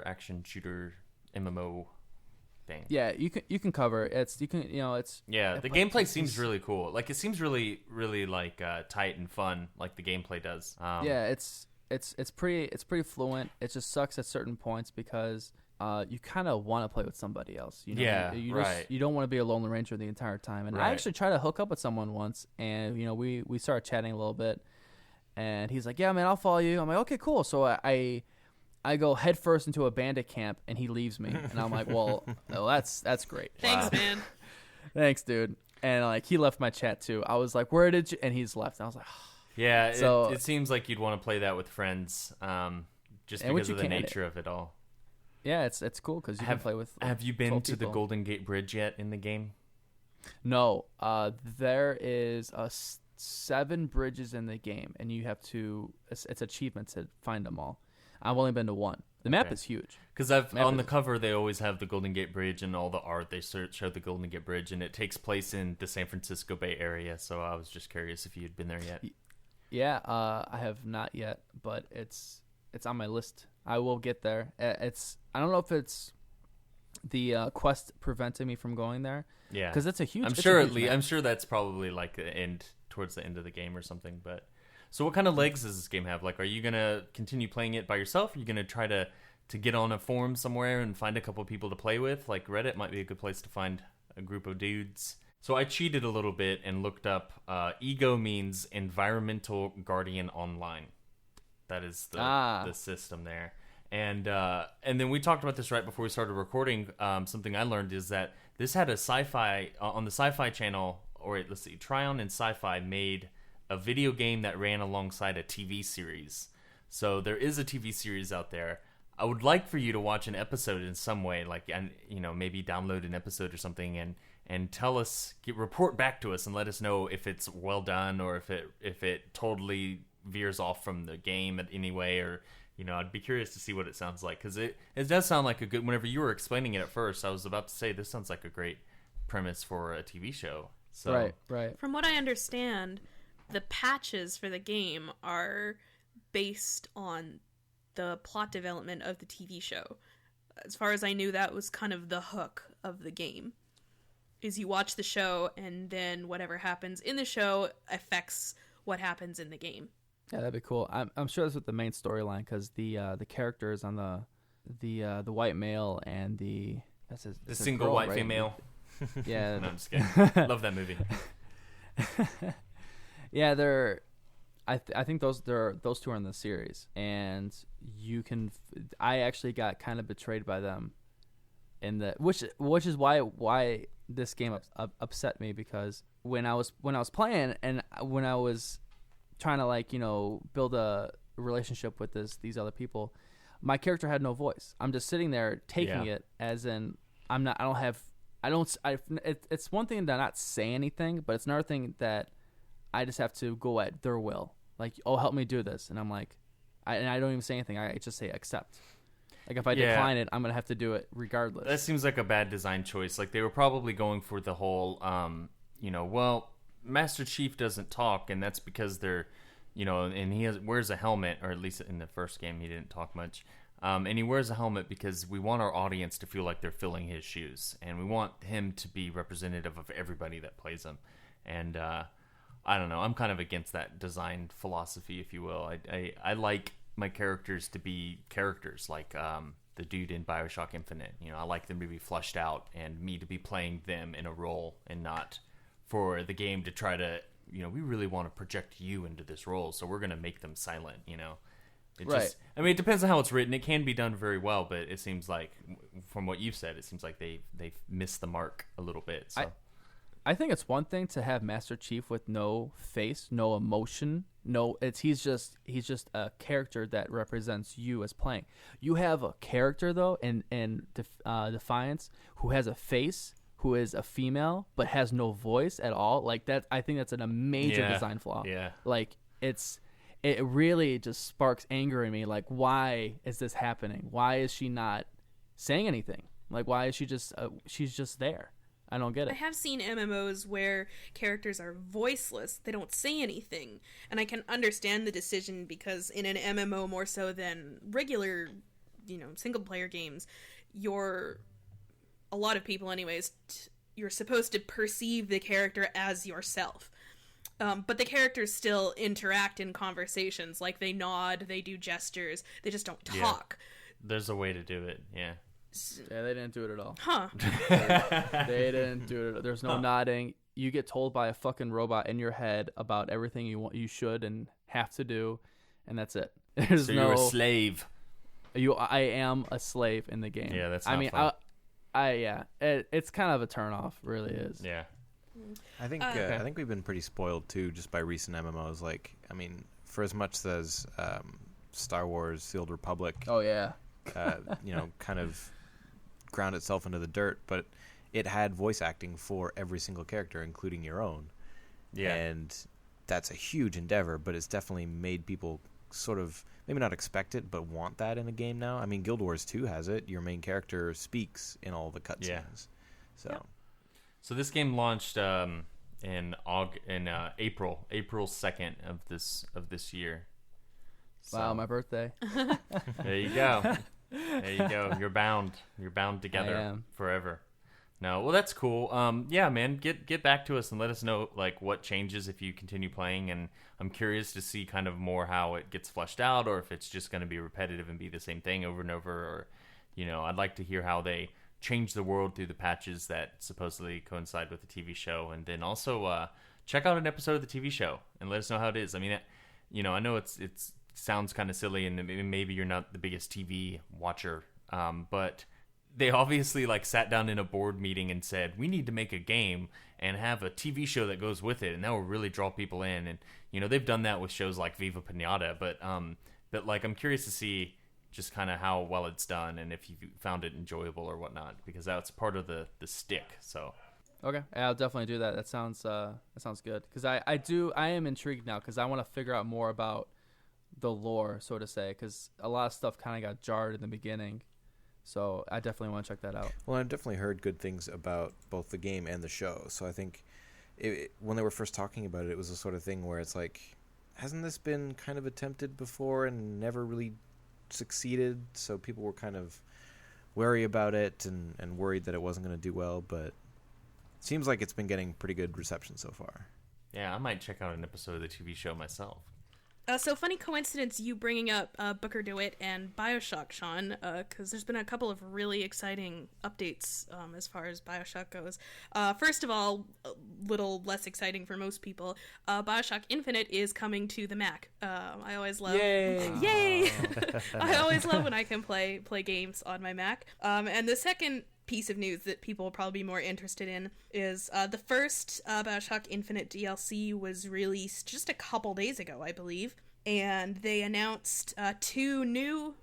action shooter MMO thing. Yeah, you can cover. Yeah, the gameplay seems really cool. Like it seems really really like tight and fun, like the gameplay does. Yeah, it's pretty fluent. It just sucks at certain points because you kind of want to play with somebody else. Right. You don't want to be a Lone Ranger the entire time. And Right. I actually tried to hook up with someone once, and we started chatting a little bit, and he's like, "Yeah, man, I'll follow you." I'm like, "Okay, cool." So I go headfirst into a bandit camp, and he leaves me, and I'm like, "Well, that's great. Thanks, man. Thanks, dude." And like he left my chat too. I was like, "Where did you?" And he's left. And I was like, yeah, So- it seems like you'd want to play that with friends, just because of the nature of it all. "Yeah, it's cool because you can play with." Have you been 12 to the people. Golden Gate Bridge yet in the game? No, there is 7 bridges in the game, and you have to. It's achievement to find them all. I've only been to 1. The map is huge. Because on the cover they always have the Golden Gate Bridge, and all the art they show the Golden Gate Bridge, and it takes place in the San Francisco Bay Area. So I was just curious if you'd been there yet. Yeah, I have not yet, but it's on my list. I will get there. I don't know if it's the quest preventing me from going there. Yeah, because it's a huge. I'm sure that's probably like towards the end of the game or something. But so, what kind of legs does this game have? Like, are you gonna continue playing it by yourself? Are you gonna try to get on a forum somewhere and find a couple people to play with? Like Reddit might be a good place to find a group of dudes. So I cheated a little bit and looked up. Ego means Environmental Guardian Online. That is the system there. And then we talked about this right before we started recording. Something I learned is that this had a sci-fi on the Sci-Fi channel. Or let's see, Tryon and Sci-Fi made a video game that ran alongside a TV series. So there is a TV series out there. I would like for you to watch an episode in some way, like, and maybe download an episode or something, and tell us, report back to us, and let us know if it's well done or if it totally veers off from the game in any way, or I'd be curious to see what it sounds like, because it does sound like a good. Whenever you were explaining it at first, I was about to say this sounds like a great premise for a TV show. So, Right. From what I understand, the patches for the game are based on the plot development of the TV show. As far as I knew, that was kind of the hook of the game. Is you watch the show, and then whatever happens in the show affects what happens in the game. Yeah, that'd be cool. I'm sure that's with the main storyline because the characters on the white male and the the single girl, white right? female. Yeah, No, I'm just kidding. Love that movie. yeah, they're. I think those two are in the series, and you can. I actually got kind of betrayed by them, which is why this game upset me, because when I was playing and when I was trying to build a relationship with these other people, my character had no voice. I'm just sitting there taking it as in it's one thing to not say anything, but it's another thing that I just have to go at their will. Like, oh, help me do this. And I'm like, I don't even say anything. I just say accept. Like, if I decline it, I'm going to have to do it regardless. That seems like a bad design choice. Like, they were probably going for the whole, well, Master Chief doesn't talk, and that's because they're, and he wears a helmet, or at least in the first game he didn't talk much. And he wears a helmet because we want our audience to feel like they're filling his shoes, and we want him to be representative of everybody that plays him. And I don't know. I'm kind of against that design philosophy, if you will. I like my characters to be characters, like the dude in Bioshock Infinite. I like them to be fleshed out, and me to be playing them in a role, and not for the game to try to, we really want to project you into this role, so we're going to make them silent, Right. It depends on how it's written. It can be done very well, but it seems like, from what you've said, it seems like they've missed the mark a little bit. So. I think it's one thing to have Master Chief with no face, no emotion, he's just a character that represents you as playing. You have a character though in Defiance who has a face, who is a female but has no voice at all. Like that, I think that's a major design flaw. Yeah. Like it really just sparks anger in me. Like, why is this happening? Why is she not saying anything? Like, why is she just she's just there? I don't get it. I have seen MMOs where characters are voiceless. They don't say anything. And I can understand the decision because in an MMO more so than regular, single-player games, a lot of people anyways, you're supposed to perceive the character as yourself. But the characters still interact in conversations. Like, they nod, they do gestures, they just don't talk. Yeah. There's a way to do it, yeah. Yeah, they didn't do it at all. Huh. They didn't do it. There's no nodding. You get told by a fucking robot in your head about everything you should and have to do, and that's it. There's so you're a slave. I am a slave in the game. Yeah, that's not fun. It's kind of a turnoff, really is. Yeah. I think we've been pretty spoiled too, just by recent MMOs. Like, for as much as Star Wars: The Old Republic. Oh yeah. Kind of ground itself into the dirt, but it had voice acting for every single character, including your own. Yeah. And that's a huge endeavor, but it's definitely made people sort of maybe not expect it, but want that in a game now. Guild Wars 2 has it. Your main character speaks in all the cutscenes. Yeah. So. So this game launched in April 2nd of this year. So. Wow, my birthday. There you go. There you go. You're bound together forever. No, well, that's cool. Yeah, man, get back to us and let us know like what changes if you continue playing. And I'm curious to see kind of more how it gets fleshed out, or if it's just going to be repetitive and be the same thing over and over. Or, I'd like to hear how they change the world through the patches that supposedly coincide with the TV show. And then also check out an episode of the TV show and let us know how it is. I know it's sounds kind of silly, and maybe you're not the biggest TV watcher, but they obviously sat down in a board meeting and said, we need to make a game and have a TV show that goes with it, and that will really draw people in. And they've done that with shows like Viva Pinata, but I'm curious to see just kind of how well it's done and if you found it enjoyable or whatnot, because that's part of the stick. So okay, I'll definitely do that. That sounds good, because I am intrigued now, because I want to figure out more about the lore, so to say, because a lot of stuff kind of got jarred in the beginning, so I definitely want to check that out. Well, I've definitely heard good things about both the game and the show, so I think when they were first talking about it, it was the sort of thing where it's like, hasn't this been kind of attempted before and never really succeeded? So people were kind of wary about it and worried that it wasn't going to do well, but it seems like it's been getting pretty good reception so far. Yeah, I might check out an episode of the TV show myself. So funny coincidence you bringing up Booker DeWitt and Bioshock, Sean, because there's been a couple of really exciting updates as far as Bioshock goes. First of all, a little less exciting for most people, Bioshock Infinite is coming to the Mac. I always love... Yay! I always love when I can play games on my Mac. And the second piece of news that people will probably be more interested in is the first Bioshock Infinite DLC was released just a couple days ago, I believe, and they announced 2 new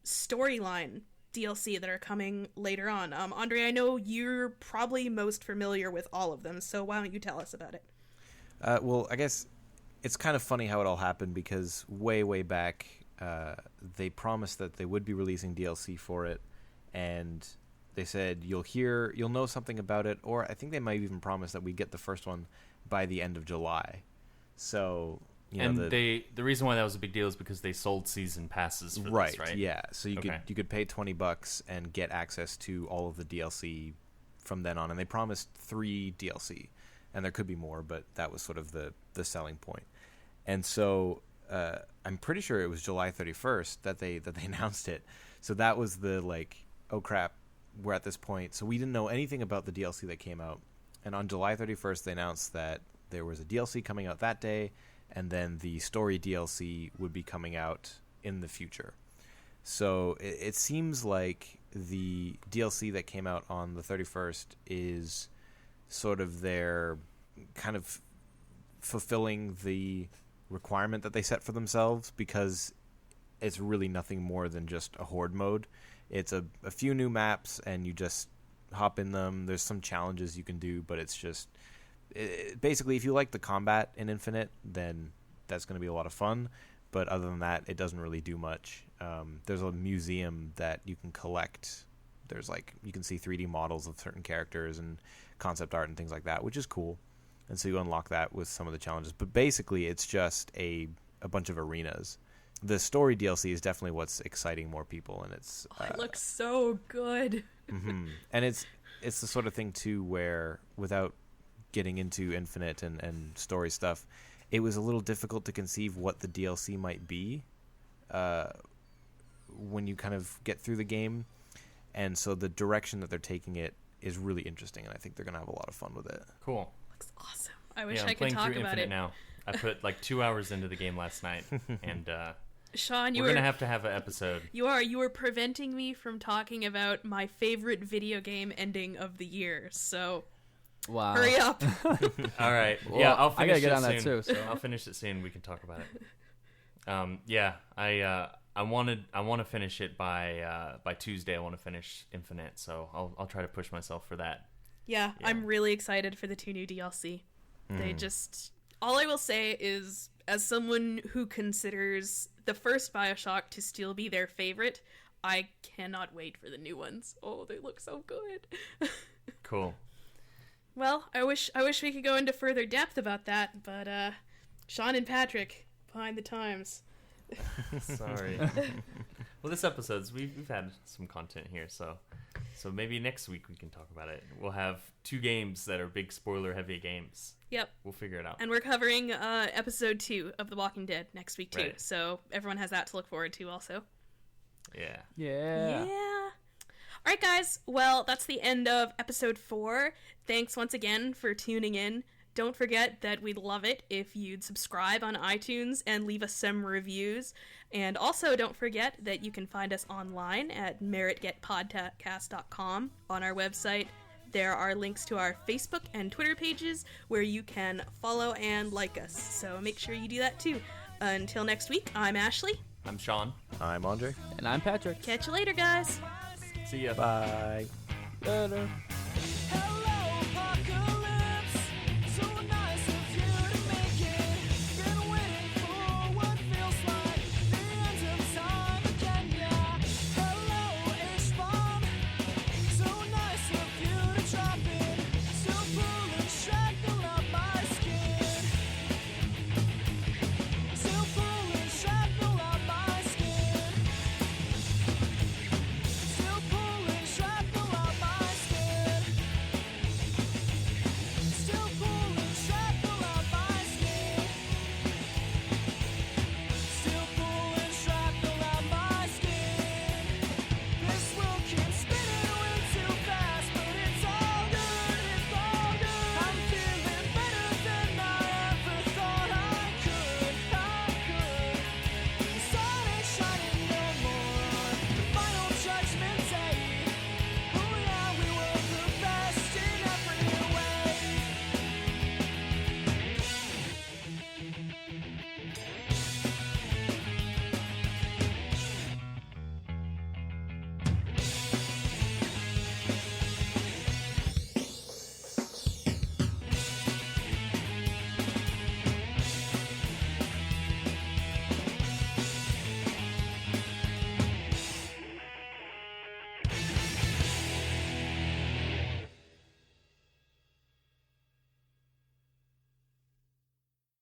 storyline DLC that are coming later on. André, I know you're probably most familiar with all of them, so why don't you tell us about it? Well, I guess it's kind of funny how it all happened, because way back they promised that they would be releasing DLC for it, and they said you'll know something about it, or I think they might even promise that we get the first one by the end of July. So, the reason why that was a big deal is because they sold season passes for this, right? Yeah. So you could pay $20 and get access to all of the DLC from then on, and they promised 3 DLC, and there could be more, but that was sort of the selling point. And so I'm pretty sure it was July 31st that they announced it. So that was the oh crap, we're at this point. So we didn't know anything about the DLC that came out. And on July 31st, they announced that there was a DLC coming out that day, and then the story DLC would be coming out in the future. So it seems like the DLC that came out on the 31st is sort of their kind of fulfilling the requirement that they set for themselves, because it's really nothing more than just a horde mode. It's a few new maps, and you just hop in them. There's some challenges you can do, but it's just... basically, if you like the combat in Infinite, then that's going to be a lot of fun. But other than that, it doesn't really do much. There's a museum that you can collect. There's you can see 3D models of certain characters and concept art and things like that, which is cool. And so you unlock that with some of the challenges. But basically, it's just a bunch of arenas. The story DLC is definitely what's exciting more people, and it's... it looks so good. Mm-hmm. And it's the sort of thing, too, where without getting into Infinite and story stuff, it was a little difficult to conceive what the DLC might be when you kind of get through the game. And so the direction that they're taking it is really interesting, and I think they're going to have a lot of fun with it. Cool. Looks awesome. I wish I'm I could playing talk through about Infinite it. now. I put 2 hours into the game last night, and... Sean, we're gonna have to have an episode. You were preventing me from talking about my favorite video game ending of the year. So, wow, hurry up! All right, well, yeah, I'll finish I gotta get on soon. that too. So I'll finish it soon. We can talk about it. I want to finish it by Tuesday. I want to finish Infinite, so I'll try to push myself for that. Yeah, I'm really excited for the 2 new DLC. They just... All I will say is, as someone who considers the first Bioshock to still be their favorite, I cannot wait for the new ones. Oh, they look so good. Cool. Well, I wish we could go into further depth about that, but Sean and Patrick, behind the times. Sorry. Well, this episode's we've had some content here, so maybe next week we can talk about it. We'll have 2 games that are big spoiler-heavy games. Yep. We'll figure it out. And we're covering episode 2 of The Walking Dead next week too, Right. so everyone has that to look forward to also. Yeah. All right, guys. Well, that's the end of episode 4. Thanks once again for tuning in. Don't forget that we'd love it if you'd subscribe on iTunes and leave us some reviews. And also don't forget that you can find us online at meritgetpodcast.com. On our website, there are links to our Facebook and Twitter pages where you can follow and like us. So make sure you do that too. Until next week, I'm Ashley. I'm Sean. I'm André. and I'm Patrick. Catch you later, guys. See ya. Bye. Later. Hello.